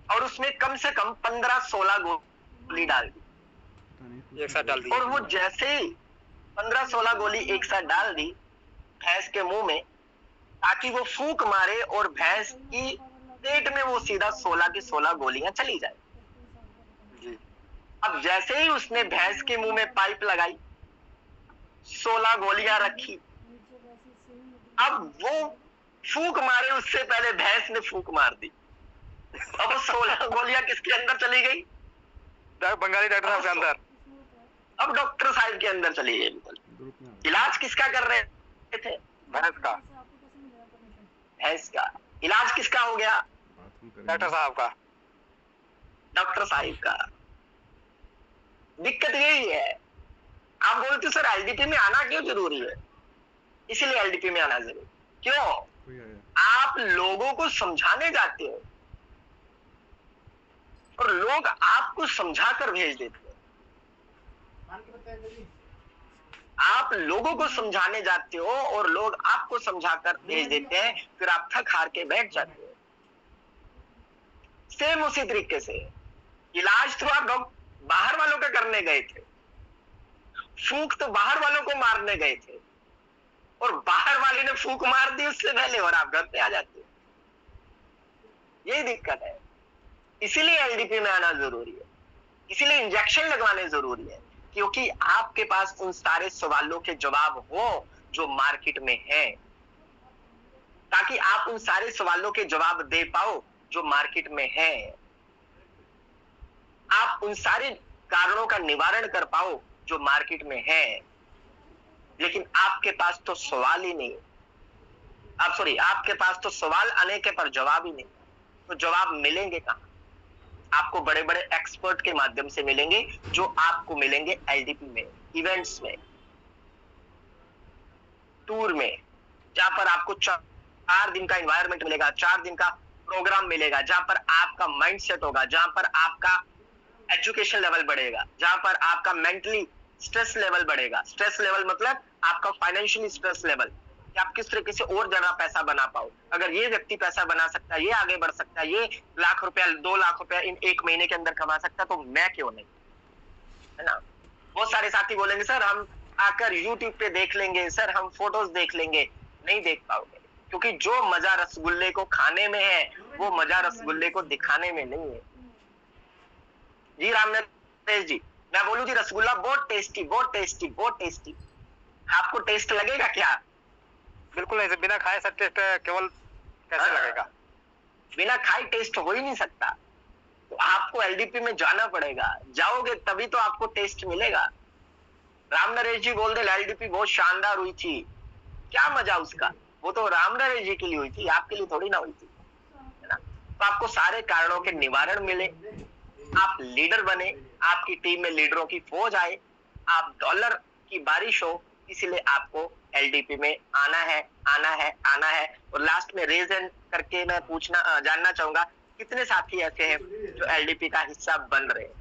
और उसमें कम से कम 15-16 गोली डाल दी, एक साथ डाल दी। और वो जैसे ही 15-16 गोली एक साथ डाल दी भैंस के मुंह में, ताकि वो फूंक मारे और भैंस की पेट में वो सीधा 16 की 16 गोलियां चली जाए। अब जैसे ही उसने भैंस के मुंह में पाइप लगाई, 16 गोलियां रखी, अब वो फूंक मारे उससे पहले भैंस ने फूंक मार दी। अब 16 गोलियां किसके अंदर चली गई? बंगाली डॉक्टर साहब के अंदर। अब डॉक्टर साहब के अंदर चली गई। इलाज किसका कर रहे थे? भैंस का। भैंस का। इलाज किसका हो गया? डॉक्टर साहब का। डॉक्टर साहिब का दिक्कत यही है, आप बोलते सर एलडीपी में आना क्यों जरूरी है, इसीलिए एलडीपी में आना जरूरी। क्यों? आप लोगों को समझाने जाते हो और लोग आपको समझाकर भेज देते हैं। आप लोगों को समझाने जाते हो और लोग आपको समझाकर भेज देते हैं, फिर आप थक हार के बैठ जाते हो। सेम उसी तरीके से इलाज तो आप बाहर वालों का करने गए थे, फूंक तो बाहर वालों को मारने गए थे और बाहर वाले ने फूंक मार दी उससे पहले और आप घर पे आ जाते हो। यही दिक्कत है, इसीलिए एलडीपी में आना जरूरी है, इसीलिए इंजेक्शन लगवाने जरूरी है, क्योंकि आपके पास उन सारे सवालों के जवाब हो जो मार्केट में हैं, ताकि आप उन सारे सवालों के जवाब दे पाओ जो मार्केट में हैं। आप उन सारे कारणों का निवारण कर पाओ जो मार्केट में है। लेकिन आपके पास तो सवाल ही नहीं, आपके पास तो सवाल आने के पर जवाब ही नहीं, तो जवाब मिलेंगे कहां? आपको बड़े बड़े एक्सपर्ट के माध्यम से मिलेंगे, जो आपको मिलेंगे एलडीपी में, इवेंट्स में, टूर में, जहां पर आपको 4 दिन का एनवायरनमेंट मिलेगा, 4 दिन का प्रोग्राम मिलेगा, जहां पर आपका माइंडसेट होगा, जहां पर आपका एजुकेशन लेवल बढ़ेगा, जहां पर आपका मेंटली स्ट्रेस लेवल बढ़ेगा। स्ट्रेस लेवल मतलब आपका फाइनेंशियली स्ट्रेस लेवल, कि आप किस तरीके से और ज्यादा पैसा बना पाओ। अगर ये व्यक्ति पैसा बना सकता है, ये आगे बढ़ सकता है, ये लाख रुपया 2 लाख रुपया इन 1 महीने के अंदर कमा सकता है, तो मैं क्यों नहीं, है ना। बहुत सारे साथी बोलेंगे सर हम आकर यूट्यूब पे देख लेंगे, सर हम फोटोज देख लेंगे। नहीं देख पाओगे, क्योंकि जो मजा रसगुल्ले को खाने में है वो मजा रसगुल्ले को दिखाने में नहीं है। जी राम नरेश जी, मैं बोलूं जी रसगुल्ला बहुत टेस्टी, बहुत टेस्टी, बहुत टेस्टी, आपको टेस्ट लगेगा क्या? बिल्कुल नहीं, बिना खाए सब टेस्ट केवल कैसे लगेगा? बिना खाए टेस्ट हो ही नहीं सकता। तो आपको एलडीपी में जाना पड़ेगा, जाओगे तभी तो आपको टेस्ट मिलेगा। राम नरेश जी बोल दे एलडीपी बहुत शानदार हुई थी, क्या मजा उसका, वो तो राम नरेश जी के लिए हुई थी, आपके लिए थोड़ी ना हुई थी, है ना। तो आपको सारे कारणों के निवारण मिले, आप लीडर बने, आपकी टीम में लीडरों की फौज आए, आप डॉलर की बारिश हो, इसलिए आपको एलडीपी में आना है, आना है, आना है। और लास्ट में रेज हैंड करके मैं जानना चाहूंगा कितने साथी ऐसे हैं जो एलडीपी का हिस्सा बन रहे हैं,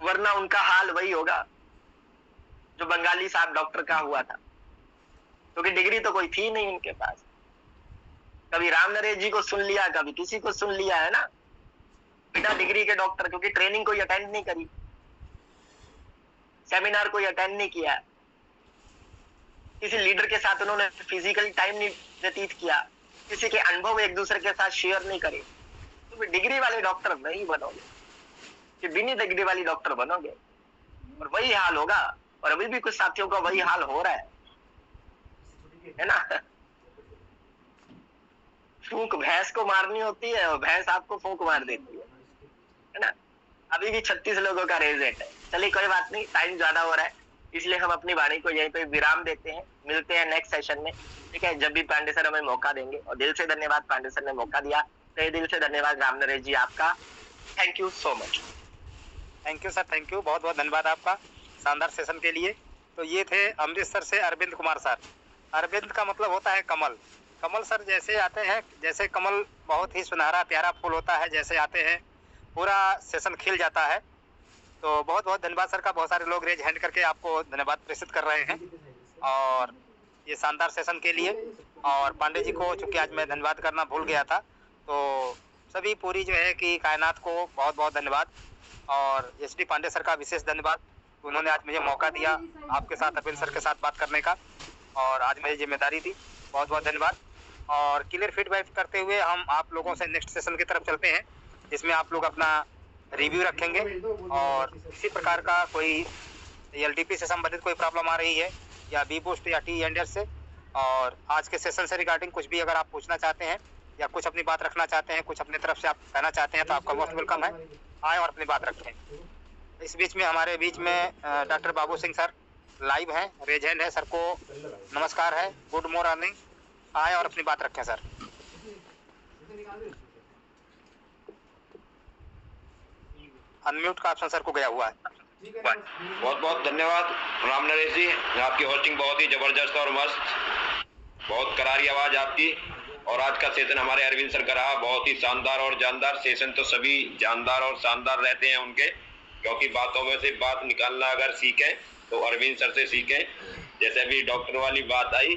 वरना उनका हाल वही होगा जो बंगाली साहब डॉक्टर का हुआ था, क्योंकि डिग्री तो कोई थी नहीं उनके पास। कभी राम नरेश जी को सुन लिया, कभी किसी को सुन लिया, है ना, बिना डिग्री के डॉक्टर, क्योंकि ट्रेनिंग कोई अटेंड नहीं करी, सेमिनार कोई अटेंड नहीं किया, किसी लीडर के साथ उन्होंने फिजिकली टाइम नहीं व्यतीत किया, किसी के अनुभव एक दूसरे के साथ शेयर नहीं करे, तो डिग्री वाले डॉक्टर नहीं बनोगे, कि बिना डिग्री वाली डॉक्टर बनोगे, और वही हाल होगा। और अभी भी कुछ साथियों का वही हाल हो रहा है ना। फूंक भैंस को मारनी होती है और भैंस आपको फूंक मार देती है ना। अभी भी 36 लोगों का रेजेंट है। चलिए कोई बात नहीं, टाइम ज्यादा हो रहा है, इसलिए हम अपनी वाणी को यहीं पे विराम देते हैं। मिलते हैं नेक्स्ट सेशन में, ठीक है, जब भी पांडे सर हमें मौका देंगे। और दिल से धन्यवाद पांडे सर ने मौका दिया, तो दिल से धन्यवाद राम नरेश जी आपका, thank you so much. Thank you sir, thank you, बहुत बहुत धन्यवाद आपका शानदार सेशन के लिए। तो ये थे अमृतसर से अरविंद कुमार सर। अरविंद का मतलब होता है कमल। कमल सर जैसे आते हैं, जैसे कमल बहुत ही सुनहरा प्यारा फूल होता है, जैसे आते हैं पूरा सेशन खिल जाता है। तो बहुत बहुत धन्यवाद सर का। बहुत सारे लोग रेज हैंड करके आपको धन्यवाद प्रेषित कर रहे हैं और ये शानदार सेशन के लिए। और पांडे जी को चूँकि आज मैं धन्यवाद करना भूल गया था, तो सभी पूरी जो है कि कायनात को बहुत बहुत धन्यवाद। और एस.डी. पांडे सर का विशेष धन्यवाद, उन्होंने आज मुझे मौका दिया आपके साथ, अरविंद सर के साथ बात करने का, और आज मेरी जिम्मेदारी थी। बहुत बहुत धन्यवाद। और क्लियर फीडबैक करते हुए हम आप लोगों से नेक्स्ट सेशन की तरफ चलते हैं, जिसमें आप लोग अपना रिव्यू रखेंगे। और किसी प्रकार का कोई एलडीपी से संबंधित कोई प्रॉब्लम आ रही है या बी बूस्ट या टी एंडर से, और आज के सेशन से रिगार्डिंग कुछ भी अगर आप पूछना चाहते हैं या कुछ अपनी बात रखना चाहते हैं, कुछ अपनी तरफ से आप कहना चाहते हैं, तो आपका मोस्ट वेलकम है, आए और अपनी बात रखें। इस बीच में हमारे बीच में doctor Babu Singh sir live हैं, रेज हैंड है, सर को नमस्कार है, गुड मॉर्निंग, आए और अपनी बात रखें सर। अनम्यूट का ऑप्शन सर को गया हुआ है। बहुत बहुत धन्यवाद राम नरेश जी, आपकी होस्टिंग बहुत ही जबरदस्त और मस्त, बहुत करारी आवाज आपकी। और आज का सेशन हमारे अरविंद सर का रहा बहुत ही शानदार और जानदार सेशन। तो सभी जानदार और शानदार रहते हैं उनके, क्योंकि बातों में से बात निकालना अगर सीखें तो अरविंद सर से सीखें। जैसे अभी डॉक्टर वाली बात आई,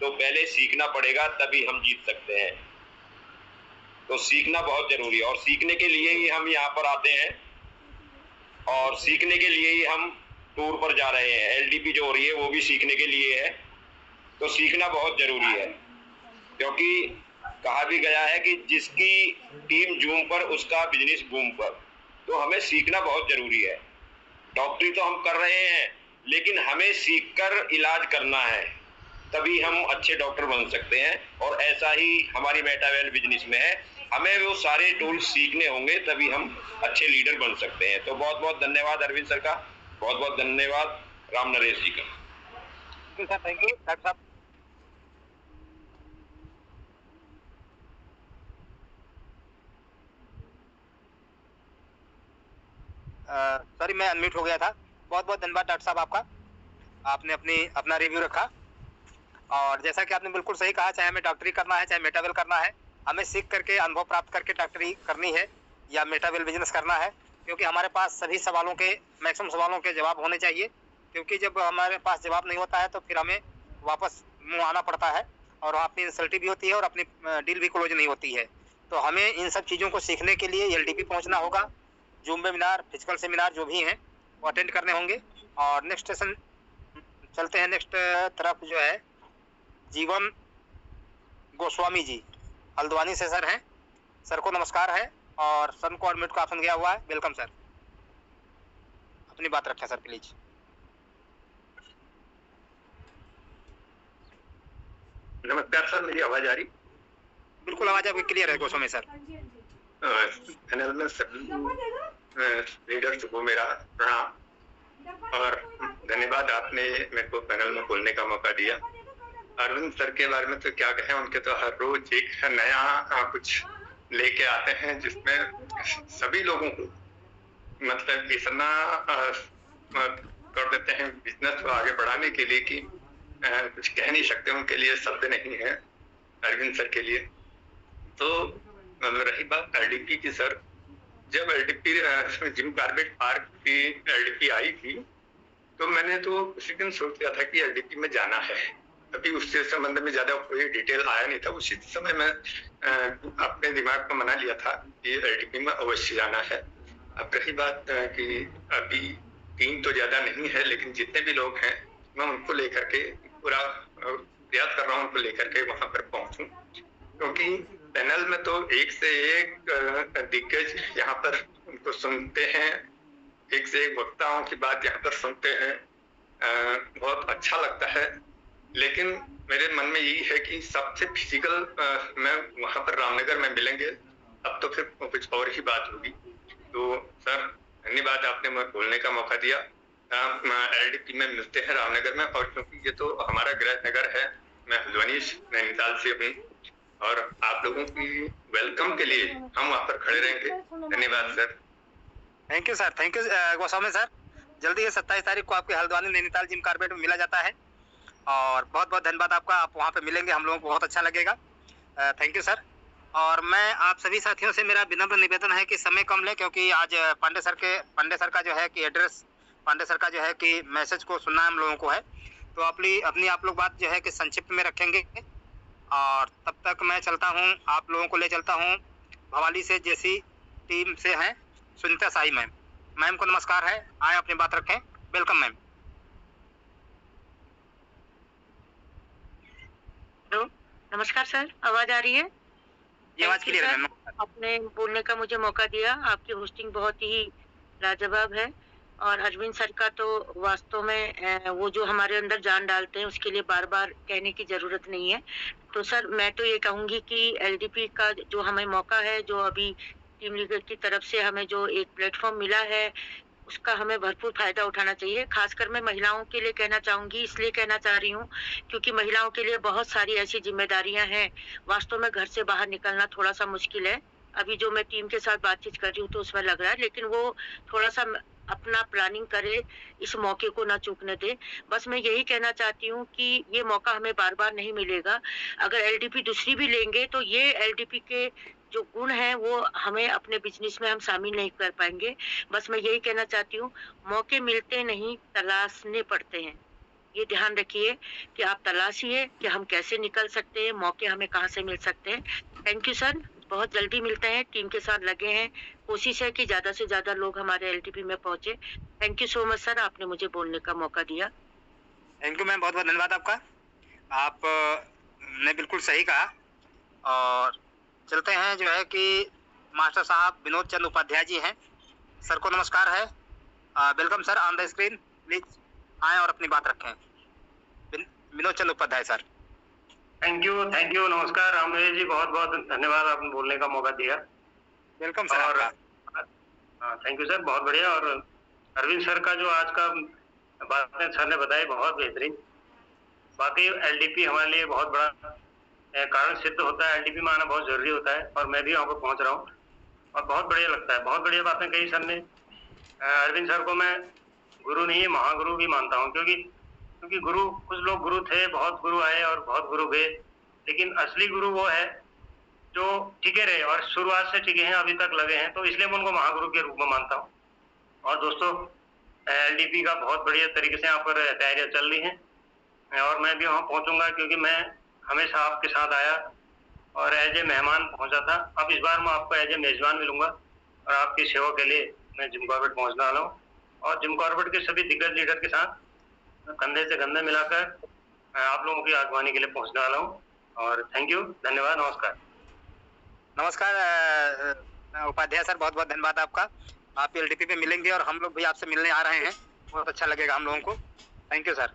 तो पहले सीखना पड़ेगा तभी हम जीत सकते हैं। तो सीखना बहुत जरूरी है और सीखने के लिए ही हम यहाँ पर आते हैं और सीखने के लिए ही हम टूर पर जा रहे हैं। एलडीपी जो हो रही है वो भी सीखने के लिए है। तो सीखना बहुत जरूरी है, क्योंकि कहा भी गया है कि जिसकी टीम जूम पर उसका बिजनेस बूम पर। तो हमें सीखना बहुत जरूरी है। डॉक्टरी तो हम कर रहे हैं, लेकिन हमें सीखकर इलाज करना है, तभी हम अच्छे डॉक्टर बन सकते हैं। और ऐसा ही हमारी मेटावेल बिजनेस में है, हमें वो सारे टूल्स सीखने होंगे तभी हम अच्छे लीडर बन सकते हैं। तो बहुत बहुत धन्यवाद अरविंद सर का, बहुत बहुत धन्यवाद राम नरेश जी का। थैंक यू डॉक्टर साहब। सॉरी मैं अनम्यूट हो गया था। बहुत बहुत धन्यवाद डॉक्टर साहब आपका, आपने अपना रिव्यू रखा। और जैसा कि आपने बिल्कुल सही कहा, चाहे हमें डॉक्टरी करना है चाहे मेटावेल करना है, हमें सीख करके अनुभव प्राप्त करके डॉक्टरी करनी है या मेटावेल बिजनेस करना है, क्योंकि हमारे पास सभी सवालों के मैक्सिमम सवालों के जवाब होने चाहिए। क्योंकि जब हमारे पास जवाब नहीं होता है तो फिर हमें वापस मुँह आना पड़ता है और अपनी इंसल्टी भी होती है और अपनी डील भी क्लोज नहीं होती है। तो हमें इन सब चीज़ों को सीखने के लिए एलडीपी पहुँचना होगा। जूम वेबिनार, फिजिकल सेमिनार जो भी हैं वो अटेंड करने होंगे। और नेक्स्ट सेशन चलते हैं, नेक्स्ट तरफ जो है जीवन गोस्वामी जी हल्द्वानी से सर हैं। सर को नमस्कार है और सर को अनम्यूट का ऑप्शन गया हुआ है। वेलकम सर, अपनी बात रखें सर प्लीज। नमस्कार सर, मेरी आवाज आ रही? बिल्कुल आवाज आपकी क्लियर है गोस्वामी सर। पैनल में सभी लीडर्स को मेरा प्रणाम और धन्यवाद, आपने मेरे को पैनल में बोलने का मौका दिया। अरविंद सर के बारे में तो क्या कहें, उनके तो हर रोज एक नया कुछ लेके आते हैं जिसमें सभी लोगों को मतलब इतना कर देते हैं बिजनेस को आगे बढ़ाने के लिए कि कुछ कह नहीं सकते, उनके लिए शब्द नहीं है अरविंद सर के लिए। तो रही बात एलडीपी की सर, जब एलडीपी जिम कार्बेट पार्क की एलडीपी आई थी तो मैंने तो उसी दिन सोच लिया था कि एलडीपी में जाना है। अभी उससे संबंध में ज्यादा कोई डिटेल आया नहीं था। उसी समय मैं अपने दिमाग में मना लिया था कि एलडीपी में अवश्य जाना है। अब रही बात कि अभी टीम तो ज्यादा नहीं है, लेकिन जितने भी लोग हैं मैं उनको लेकर के पूरा प्रयास कर रहा हूँ, उनको लेकर के वहां पर पहुंचूं, क्योंकि पैनल में तो एक से एक दिग्गज यहाँ पर उनको सुनते हैं, एक से एक वक्ताओं की बात यहाँ पर सुनते हैं, बहुत अच्छा लगता है। लेकिन मेरे मन में यही है कि सबसे फिजिकल में वहां पर रामनगर में मिलेंगे, अब तो फिर कुछ और ही बात होगी। तो सर धन्यवाद, आपने मुझे बोलने का मौका दिया। एलडीपी में मिलते हैं रामनगर में, और क्योंकि ये तो हमारा गृह नगर है, मैं हल्द्वानी नैनीताल से हूँ और आप लोगों की वेलकम के लिए हम वहाँ पर खड़े रहेंगे। धन्यवाद sir. Thank you sir, thank you Goswami sir. जल्दी ये 27 तारीख को आपके हल्द्वानी नैनीताल जिम कार्बेट में मिला जाता है और बहुत बहुत धन्यवाद आपका, आप वहाँ पे मिलेंगे, हम लोगों को बहुत अच्छा लगेगा। Thank you sir. और मैं आप सभी साथियों से मेरा विनम्र निवेदन है कि समय कम लें, क्योंकि आज पांडे सर का जो है कि एड्रेस, पांडे सर का जो है कि मैसेज को सुनना हम लोगों को है। तो अपनी आप लोग बात जो है कि संक्षिप्त में रखेंगे। और तब तक मैं चलता हूँ, आप लोगों को ले चलता हूँ भवाली से, जैसी टीम से हैं सुनीता साई मैम। मैम को नमस्कार है, आए अपनी बात रखें। Welcome ma'am. हेलो, नमस्कार सर, आवाज आ रही है? ये आवाज क्लियर है मैम। आपने बोलने का मुझे मौका दिया, आपकी होस्टिंग बहुत ही लाजवाब है। और अरविंद सर का तो वास्तव में वो जो हमारे अंदर जान डालते हैं उसके लिए बार बार कहने की जरूरत नहीं है। तो सर मैं तो ये कहूंगी कि एलडीपी का जो हमें मौका है, जो अभी टीम लीडर की तरफ से हमें जो एक प्लेटफॉर्म मिला है उसका हमें भरपूर फायदा उठाना चाहिए। खासकर मैं महिलाओं के लिए कहना चाहूंगी, इसलिए कहना चाह रही हूँ क्योंकि महिलाओं के लिए बहुत सारी ऐसी जिम्मेदारियां हैं। वास्तव में घर से बाहर निकलना थोड़ा सा मुश्किल है। अभी जो मैं टीम के साथ बातचीत कर रही हूँ तो उसमें लग रहा है, लेकिन वो थोड़ा सा अपना प्लानिंग करे, इस मौके को ना चूकने दे। बस मैं यही कहना चाहती हूँ कि ये मौका हमें बार बार नहीं मिलेगा। अगर एलडीपी दूसरी भी लेंगे तो ये एलडीपी के जो गुण हैं वो हमें अपने बिजनेस में हम शामिल नहीं कर पाएंगे। बस मैं यही कहना चाहती हूँ, मौके मिलते नहीं, तलाशने पड़ते हैं। ये ध्यान रखिए कि आप तलाशिए कि हम कैसे निकल सकते हैं, मौके हमें कहाँ से मिल सकते हैं। थैंक यू सर, बहुत जल्दी मिलते हैं, टीम के साथ लगे हैं। कोशिश है कि ज्यादा से ज्यादा लोग हमारे एलटीपी में पहुंचे। Thank you so much sir, आपने मुझे बोलने का मौका दिया। थैंक यू मैम, बहुत बहुत धन्यवाद आपका। आप ने बिल्कुल सही कहा। और चलते हैं जो है कि मास्टर साहब विनोद चंद उपाध्याय जी हैं, सर को नमस्कार है। Welcome sir on the screen, please आए और अपनी बात रखें। विनोद चंद उपाध्याय सर। थैंक यू, नमस्कार रामनरेश जी, बहुत बहुत धन्यवाद, आपने बोलने का मौका दिया। Welcome sir. और थैंक यू सर, बहुत बढ़िया। और अरविंद सर का जो आज का बातें सर ने बताई बहुत बेहतरीन। बाकी एलडीपी हमारे लिए बहुत बड़ा कारण सिद्ध होता है, एलडीपी में आना बहुत जरूरी होता है और मैं भी वहाँ पर पहुँच रहा हूँ और बहुत बढ़िया लगता है। बहुत बढ़िया बातें कही सर ने। अरविंद सर को मैं गुरु नहीं महागुरु भी मानता हूँ, क्योंकि गुरु, कुछ लोग गुरु थे, बहुत गुरु आए और बहुत गुरु गए, लेकिन असली गुरु वो है जो टिके रहे और शुरुआत से टिके हैं, अभी तक लगे हैं, तो इसलिए मैं उनको महागुरु के रूप में मानता हूँ। और दोस्तों, एलडीपी का बहुत बढ़िया तरीके से यहाँ पर तैयारियां चल रही हैं और मैं भी वहाँ पहुँचूंगा, क्योंकि मैं हमेशा आपके साथ आया और एज ए मेहमान पहुँचा था। अब इस बार मैं आपको एज ए मेजबान मिलूंगा और आपकी सेवा के लिए मैं जिम कॉर्बेट पहुँचने वाला हूँ और जिम कॉर्बेट के सभी दिग्गज लीडर के साथ कंधे से कंधे मिलाकर आप लोगों की आगवानी के लिए पहुँचने वाला हूँ। और थैंक यू, धन्यवाद, नमस्कार। नमस्कार उपाध्याय सर, बहुत बहुत धन्यवाद आपका। आप एलडीपी पे मिलेंगे और हम लोग भी आपसे मिलने आ रहे हैं, बहुत अच्छा लगेगा हम लोगों को। Thank you sir.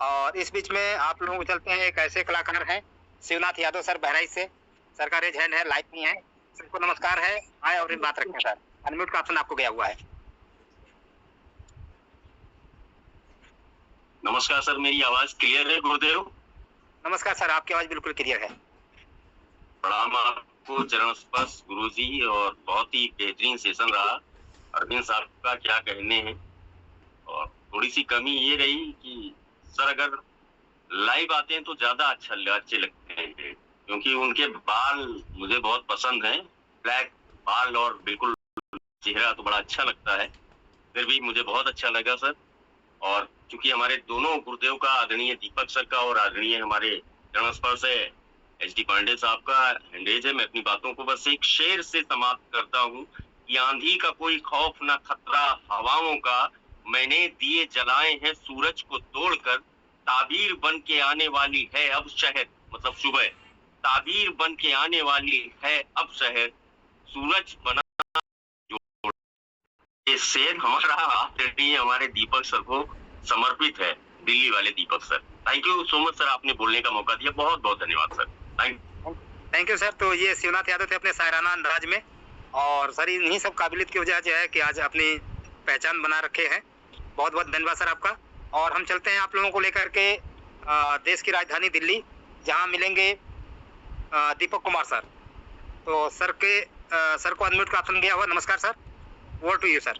और इस बीच में आप लोगों को चलते हैं, एक ऐसे कलाकार हैं शिवनाथ यादव सर, बहराइच से। सर का रेज हैंड है, लाइव नहीं है। सर को नमस्कार है, आए और बात रखें सर। अनम्यूट का ऑप्शन आपको गया हुआ है। नमस्कार सर, मेरी आवाज क्लियर है गुरुदेव? नमस्कार सर, आपकी आवाज बिल्कुल क्लियर है। प्रणाम आपको चरण स्पर्श गुरु जी, और बहुत ही बेहतरीन सेशन रहा। अरविंद साहब का क्या कहने हैं। और थोड़ी सी कमी ये रही कि सर अगर लाइव आते हैं तो ज्यादा अच्छे लगते हैं, क्योंकि उनके बाल मुझे बहुत पसंद हैं, ब्लैक बाल, और बिल्कुल चेहरा तो बड़ा अच्छा लगता है। फिर भी मुझे बहुत अच्छा लगा सर। और चूंकि हमारे दोनों गुरुदेव का, आदरणीय दीपक सर का और आदरणीय हमारे चरण स्पर्श है एच डी पांडे साहब का हैंडेज है, मैं अपनी बातों को बस एक शेर से समाप्त करता हूँ कि आंधी का कोई खौफ ना खतरा हवाओं का, मैंने दिए जलाए हैं सूरज को तोड़कर, ताबीर बन के आने वाली है अब शहर, मतलब सुबह, ताबीर बन के आने वाली है अब शहर, सूरज बना जो। ये शेर हमारा हमारे दीपक सर को समर्पित है, दिल्ली वाले Deepak sir. Thank you so much sir, आपने बोलने का मौका दिया, बहुत बहुत धन्यवाद सर। Thank you sir. तो ये शिवनाथ यादव थे अपने शायराना अंदाज में, और सर इन्हीं सब काबिलियत की वजह से है कि आज अपनी पहचान बना रखे हैं। बहुत बहुत धन्यवाद सर आपका। और हम चलते हैं आप लोगों को लेकर के देश की राजधानी दिल्ली, जहां मिलेंगे दीपक कुमार सर। तो सर को अनम्यूट का ऑप्शन गया हुआ। नमस्कार sir, over to you sir.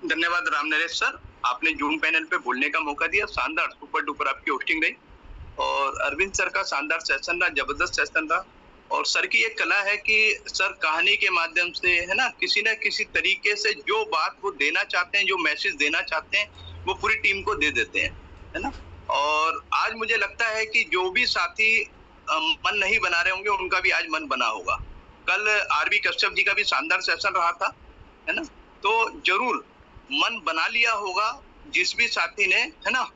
धन्यवाद रामनरेश सर, आपने जूम पैनल पे बोलने का मौका दिया। शानदार, सुपर डुपर आपकी होस्टिंग रही और अरविंद सर का शानदार सेशन रहा, जबरदस्त सेशन रहा। और सर की एक कला है कि सर कहानी के माध्यम से, है ना किसी तरीके से जो बात वो देना चाहते हैं, जो मैसेज देना चाहते हैं, वो पूरी टीम को दे देते हैं, है ना। और आज मुझे लगता है कि जो भी साथी मन नहीं बना रहे होंगे, उनका भी आज मन बना होगा। कल आरबी कश्यप जी का भी शानदार सेशन रहा था, है ना। तो जरूर मन बना लिया होगा जिस भी साथी ने, है ना,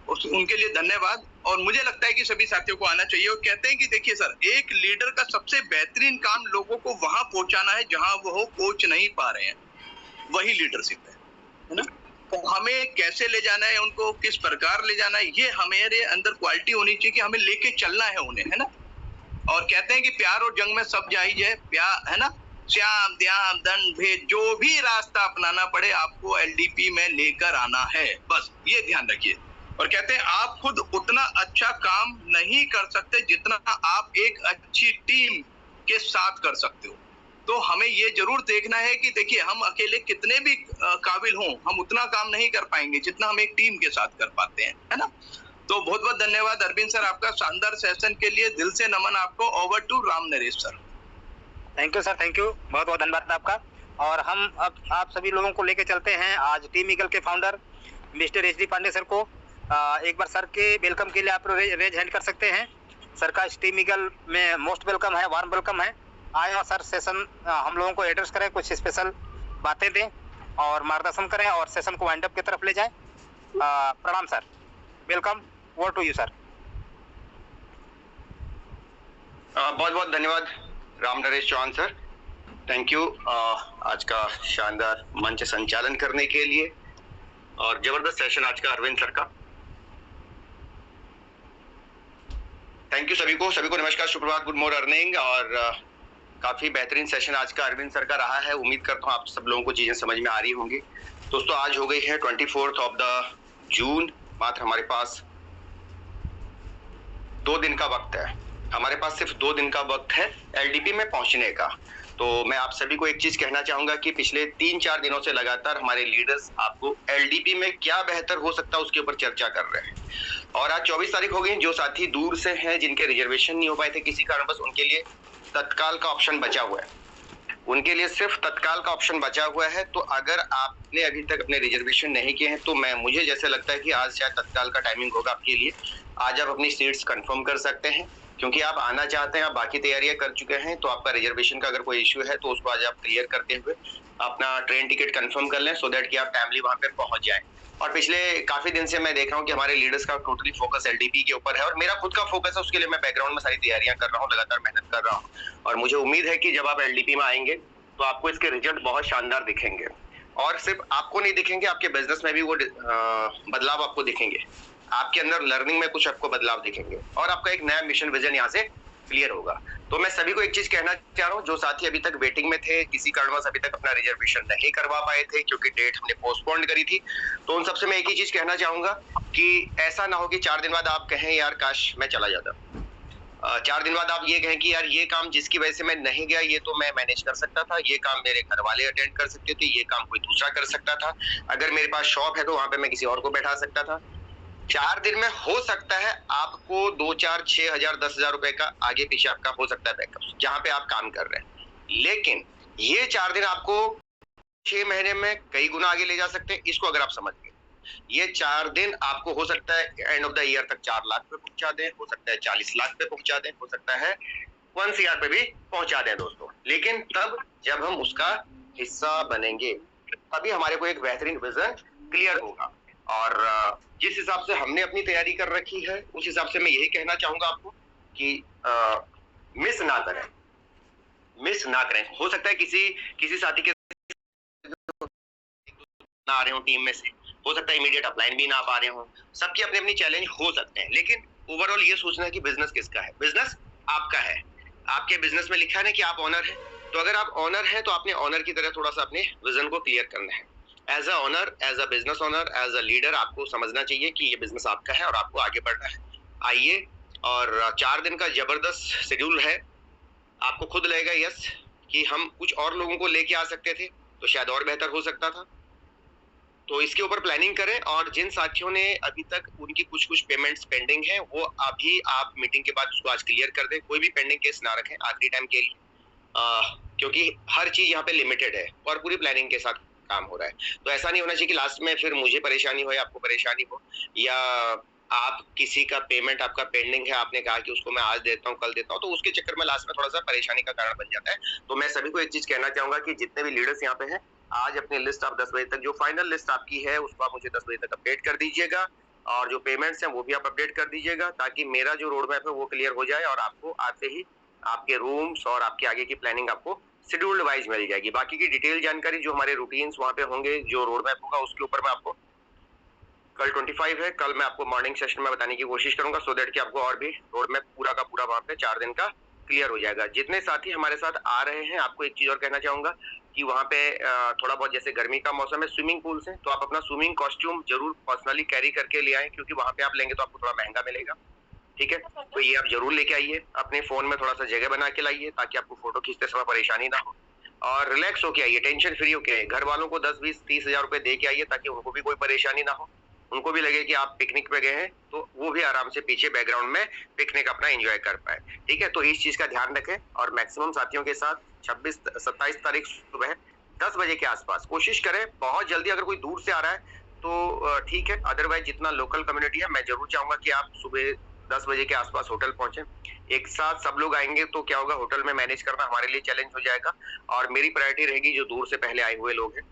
उनके लिए धन्यवाद। और मुझे लगता है कि सभी साथियों को आना चाहिए। और कहते हैं कि देखिए सर, एक लीडर का सबसे बेहतरीन काम लोगों को वहां पहुंचाना है जहां वो पहुंच नहीं पा रहे हैं, वही लीडरशिप है ना। तो हमें कैसे ले जाना है, उनको किस प्रकार ले जाना है, ये हमारे अंदर क्वालिटी होनी चाहिए कि हमें लेके चलना है उन्हें, है ना। और कहते हैं कि प्यार और जंग में सब जायज है, प्यार, है ना, श्याम द्याम दंड भेद जो भी रास्ता अपनाना पड़े आपको एलडीपी में लेकर आना है, बस ये ध्यान रखिए। और कहते हैं आप खुद उतना अच्छा काम नहीं कर सकते जितना आप एक अच्छी टीम के साथ कर सकते हो। तो हमें ये जरूर देखना है कि देखिए हम अकेले कितने भी काबिल हों, हम उतना काम नहीं कर पाएंगे जितना हम एक टीम के साथ कर पाते हैं, है ना। तो बहुत बहुत धन्यवाद अरविंद सर आपका शानदार सेशन के लिए, दिल से नमन आपको। Over to Ram Naresh sir. Thank you sir, thank you, बहुत बहुत धन्यवाद आपका। और हम अब आप सभी लोगों को लेके चलते हैं आज टीम ईगल के founder mister H D Pandey sir को। एक बार सर के वेलकम के लिए आप रेज हैंड कर सकते हैं। सर का टीम ईगल में मोस्ट वेलकम है, वार्म वेलकम है। आए और सर सेशन हम लोगों को एड्रेस करें, कुछ स्पेशल बातें दें और मार्गदर्शन करें और सेशन को वाइंड अप की तरफ ले जाएं। प्रणाम sir, welcome, over to you sir. बहुत बहुत धन्यवाद Ram Naresh Chauhan sir, thank you आज का शानदार मंच संचालन करने के लिए और जबरदस्त सेशन आज का अरविंद सर का। थैंक यू सभी को नमस्कार, सुप्रभात, गुड मॉर्निंग। और काफी बेहतरीन सेशन आज का अरविंद सर का रहा है। उम्मीद करता हूँ आप सब लोगों को चीजें समझ में आ रही होंगी। दोस्तों आज हो गई है 24 ऑफ द जून, मात्र हमारे पास 2 दिन का वक्त है। हमारे पास सिर्फ 2 दिन का वक्त है एलडीपी में पहुंचने का। तो मैं आप सभी को एक चीज कहना चाहूंगा कि पिछले 3-4 दिनों से लगातार हमारे लीडर्स आपको एलडीपी में क्या बेहतर हो सकता है उसके ऊपर चर्चा कर रहे हैं। और आज 24 तारीख हो गई। जो साथी दूर से हैं, जिनके रिजर्वेशन नहीं हो पाए थे किसी कारणवश, उनके लिए तत्काल का ऑप्शन बचा हुआ है, उनके लिए सिर्फ तत्काल का ऑप्शन बचा हुआ है। तो अगर आपने अभी तक अपने रिजर्वेशन नहीं किए हैं तो मुझे जैसे लगता है कि आज शायद तत्काल का टाइमिंग होगा आपके लिए। आज आप अपनी सीट्स कंफर्म कर सकते हैं क्योंकि आप आना चाहते हैं, आप बाकी तैयारियां कर चुके हैं। तो आपका रिजर्वेशन का अगर कोई इश्यू है तो उसको आज आप क्लियर करते हुए अपना ट्रेन टिकट कंफर्म कर लें, सो दैट कि आप टाइमली वहां पे पहुंच जाएं। और पिछले काफी दिन से मैं देख रहा हूँ कि हमारे लीडर्स का टोटली फोकस एलडीपी के ऊपर है और मेरा खुद का फोकस है। उसके लिए मैं बैकग्राउंड में सारी तैयारियां कर रहा हूँ, लगातार मेहनत कर रहा हूँ और मुझे उम्मीद है कि जब आप एलडीपी में आएंगे तो आपको इसके रिजल्ट बहुत शानदार दिखेंगे। और सिर्फ आपको नहीं दिखेंगे, आपके बिजनेस में भी वो बदलाव आपको दिखेंगे, आपके अंदर लर्निंग में कुछ आपको बदलाव दिखेंगे और आपका एक नया मिशन विजन यहाँ से क्लियर होगा। तो मैं सभी को एक चीज कहना चाह रहा हूँ, जो साथी अभी तक वेटिंग में थे, किसी कारणवश अभी तक अपना रिजर्वेशन नहीं करवा पाए थे क्योंकि डेट हमने पोस्टपोन करी थी, तो उन सबसे मैं एक ही चीज कहना चाहूंगा कि ऐसा ना हो कि 4 दिन बाद आप कहें यार काश मैं चला जाता। 4 दिन बाद आप ये कहें कि यार ये काम जिसकी वजह से मैं नहीं गया ये तो मैं मैनेज कर सकता था, ये काम मेरे घर वाले अटेंड कर सकते थे, ये काम कोई दूसरा कर सकता था, अगर मेरे पास शॉप है तो वहां पे मैं किसी और को बैठा सकता था। 4 दिन में हो सकता है आपको 2, 4, 6 हजार 10 हजार रुपए का आगे पीछे आपका हो सकता है बैकअप जहां पे आप काम कर रहे हैं, लेकिन ये 4 दिन आपको 6 महीने में कई गुना आगे ले जा सकते हैं। इसको अगर आप समझ गए, ये 4 दिन आपको हो सकता है एंड ऑफ द ईयर तक 4 लाख पे पहुंचा दें, हो सकता है 40 लाख पे पहुंचा दें, हो सकता है 1 CR पे भी पहुंचा दें दोस्तों। लेकिन तब जब हम उसका हिस्सा बनेंगे तभी हमारे को एक बेहतरीन विजन क्लियर होगा। और जिस हिसाब से हमने अपनी तैयारी कर रखी है उस हिसाब से मैं यही कहना चाहूंगा आपको कि मिस ना करें। हो सकता है किसी साथी के ना आ रहे हो टीम में से, हो सकता है इमीडिएट अपलाइन भी ना पा रहे हो, सबके अपने अपनी चैलेंज हो सकते हैं, लेकिन ओवरऑल ये सोचना है कि बिजनेस किसका है, बिजनेस आपका है। आपके बिजनेस में लिखा है ना कि आप ऑनर है, तो अगर आप ऑनर है तो आपने ऑनर की तरह थोड़ा सा अपने विजन को क्लियर करना है। As a owner, as a business owner, as a leader आपको समझना चाहिए कि ये बिजनेस आपका है और आपको आगे बढ़ना है। आइए, और 4 दिन का जबरदस्त शेड्यूल है। आपको खुद लगेगा यस कि हम कुछ और लोगों को लेके आ सकते थे तो शायद और बेहतर हो सकता था। तो इसके ऊपर प्लानिंग करें और जिन साथियों ने अभी तक उनकी कुछ पेमेंट्स पेंडिंग है वो अभी आप मीटिंग के बाद उसको आज क्लियर कर दें। कोई भी पेंडिंग केस ना रखें आखिरी टाइम के लिए, क्योंकि हर चीज यहाँ पे लिमिटेड है और पूरी प्लानिंग के साथ काम हो रहा है। तो ऐसा नहीं होना चाहिए कि लास्ट में फिर मुझे परेशानी हो या आपको परेशानी हो, या आप किसी का पेमेंट आपका पेंडिंग है, आपने कहा कि उसको मैं आज देता हूँ कल देता हूँ, तो उसके चक्कर में लास्ट में थोड़ा सा परेशानी का कारण बन जाता है। तो मैं सभी को एक चीज कहना चाहूंगा कि जितने भी लीडर्स यहाँ पे हैं, आज अपनी लिस्ट आप 10 बजे तक, जो फाइनल लिस्ट आपकी है उसको आप मुझे 10 बजे तक अपडेट कर दीजिएगा और जो पेमेंट्स हैं वो भी आप अपडेट कर दीजिएगा, ताकि मेरा जो रोड मैप है वो क्लियर हो जाए और आपको आते ही आपके रूम्स और आपके आगे की प्लानिंग आपको शेड्यूल्ड वाइज मिल जाएगी। बाकी की डिटेल जानकारी जो हमारे रूटीन्स वहाँ पे होंगे, जो रोड मैप होगा, उसके ऊपर मैं आपको कल 25 है, कल मैं आपको मॉर्निंग सेशन में बताने की कोशिश करूंगा, सो दैट कि आपको और भी रोड मैप पूरा का पूरा वहाँ पे 4 दिन का क्लियर हो जाएगा। जितने साथी हमारे साथ आ रहे हैं, आपको एक चीज और कहना चाहूंगा कि वहाँ पे थोड़ा बहुत, जैसे गर्मी का मौसम है, स्विमिंग पूल्स हैं, तो आप अपना स्विमिंग कॉस्ट्यूम जरूर पर्सनली कैरी करके ले आए, क्योंकि वहाँ पे आप लेंगे तो आपको थोड़ा महंगा मिलेगा, ठीक है। तो ये आप जरूर लेके आइए, अपने फोन में थोड़ा सा जगह बना के लाइए ताकि आपको फोटो खींचते समय परेशानी ना हो, और रिलैक्स होके आइए, टेंशन फ्री होके आइए। घर वालों को 10, 20, 30 हजार रुपए दे के आइए ताकि उनको भी कोई परेशानी ना हो, उनको भी लगे कि आप पिकनिक पे गए हैं, तो वो भी आराम से पीछे बैकग्राउंड में पिकनिक अपना एंजॉय कर पाए, ठीक है। तो इस चीज का ध्यान रखें, और मैक्सिमम साथियों के साथ 27 तारीख सुबह 10 बजे के आसपास कोशिश करें, बहुत जल्दी। अगर कोई दूर से आ रहा है तो ठीक है, अदरवाइज जितना लोकल कम्युनिटी है, मैं जरूर चाहूंगा कि आप सुबह 10 बजे के आसपास होटल पहुंचे। एक साथ सब लोग आएंगे तो क्या होगा, होटल में मैनेज करना हमारे लिए चैलेंज हो जाएगा, और मेरी प्रायोरिटी रहेगी जो दूर से पहले आए हुए लोग हैं।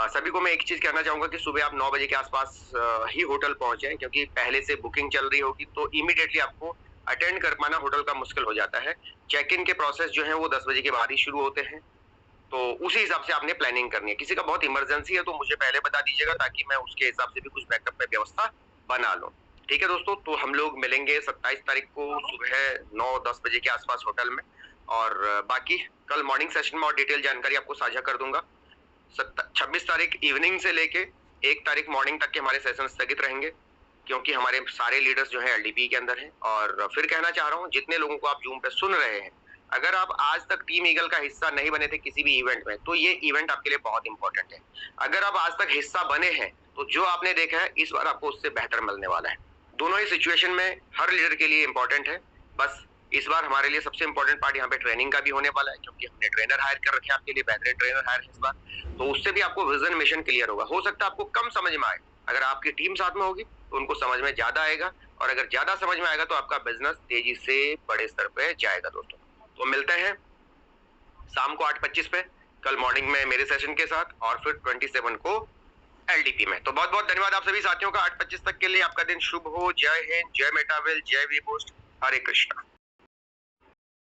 सभी को मैं एक चीज कहना चाहूंगा कि सुबह आप 9 बजे के आसपास ही होटल पहुंचे, क्योंकि पहले से बुकिंग चल रही होगी तो इमीडिएटली आपको अटेंड कर पाना होटल का मुश्किल हो जाता है। चेक इन के प्रोसेस जो है वो 10 बजे के बाद ही शुरू होते हैं, तो उसी हिसाब से आपने प्लानिंग करनी है। किसी का बहुत इमरजेंसी है तो मुझे पहले बता दीजिएगा ताकि मैं उसके हिसाब से भी कुछ बैकअप में व्यवस्था बना लूं, ठीक है दोस्तों। तो हम लोग मिलेंगे 27 तारीख को सुबह 9-10 बजे के आसपास होटल में, और बाकी कल मॉर्निंग सेशन में और डिटेल जानकारी आपको साझा कर दूंगा। 26 तारीख इवनिंग से लेके 1 तारीख मॉर्निंग तक के हमारे सेशन स्थगित रहेंगे, क्योंकि हमारे सारे लीडर्स जो है एलडीपी के अंदर हैं। और फिर कहना चाह रहा हूँ, जितने लोगों को आप जूम पे सुन रहे हैं, अगर आप आज तक टीम ईगल का हिस्सा नहीं बने थे किसी भी इवेंट में, तो ये इवेंट आपके लिए बहुत इंपॉर्टेंट है। अगर आप आज तक हिस्सा बने हैं तो जो आपने देखा है इस बार आपको उससे बेहतर मिलने वाला है। दोनों ही सिचुएशन में हर लीडर के लिए इंपॉर्टेंट है। बस इस बार हमारे लिए सबसे इंपॉर्टेंट पार्ट यहाँ पे ट्रेनिंग का भी होने वाला है, क्योंकि हमने ट्रेनर हायर कर रखे हैं आपके लिए, बेहतरीन ट्रेनर हायर है इस बार, तो उससे भी आपको विजन मिशन क्लियर होगा। हो सकता है आपको कम समझ में आए, अगर आपकी टीम साथ में होगी तो उनको समझ में ज्यादा आएगा, और अगर ज्यादा समझ में आएगा तो आपका बिजनेस तेजी से बड़े स्तर पे जाएगा दोस्तों। तो मिलते हैं शाम को 8:25 पे कल मॉर्निंग में मेरे सेशन के साथ, और फिर 27 को एलडीपी में। तो बहुत बहुत धन्यवाद आप सभी साथियों का 8:25 तक के लिए। आपका दिन शुभ हो। जय हिंद, जय मेटावेल, जय वी पोस्ट, हरे कृष्णा।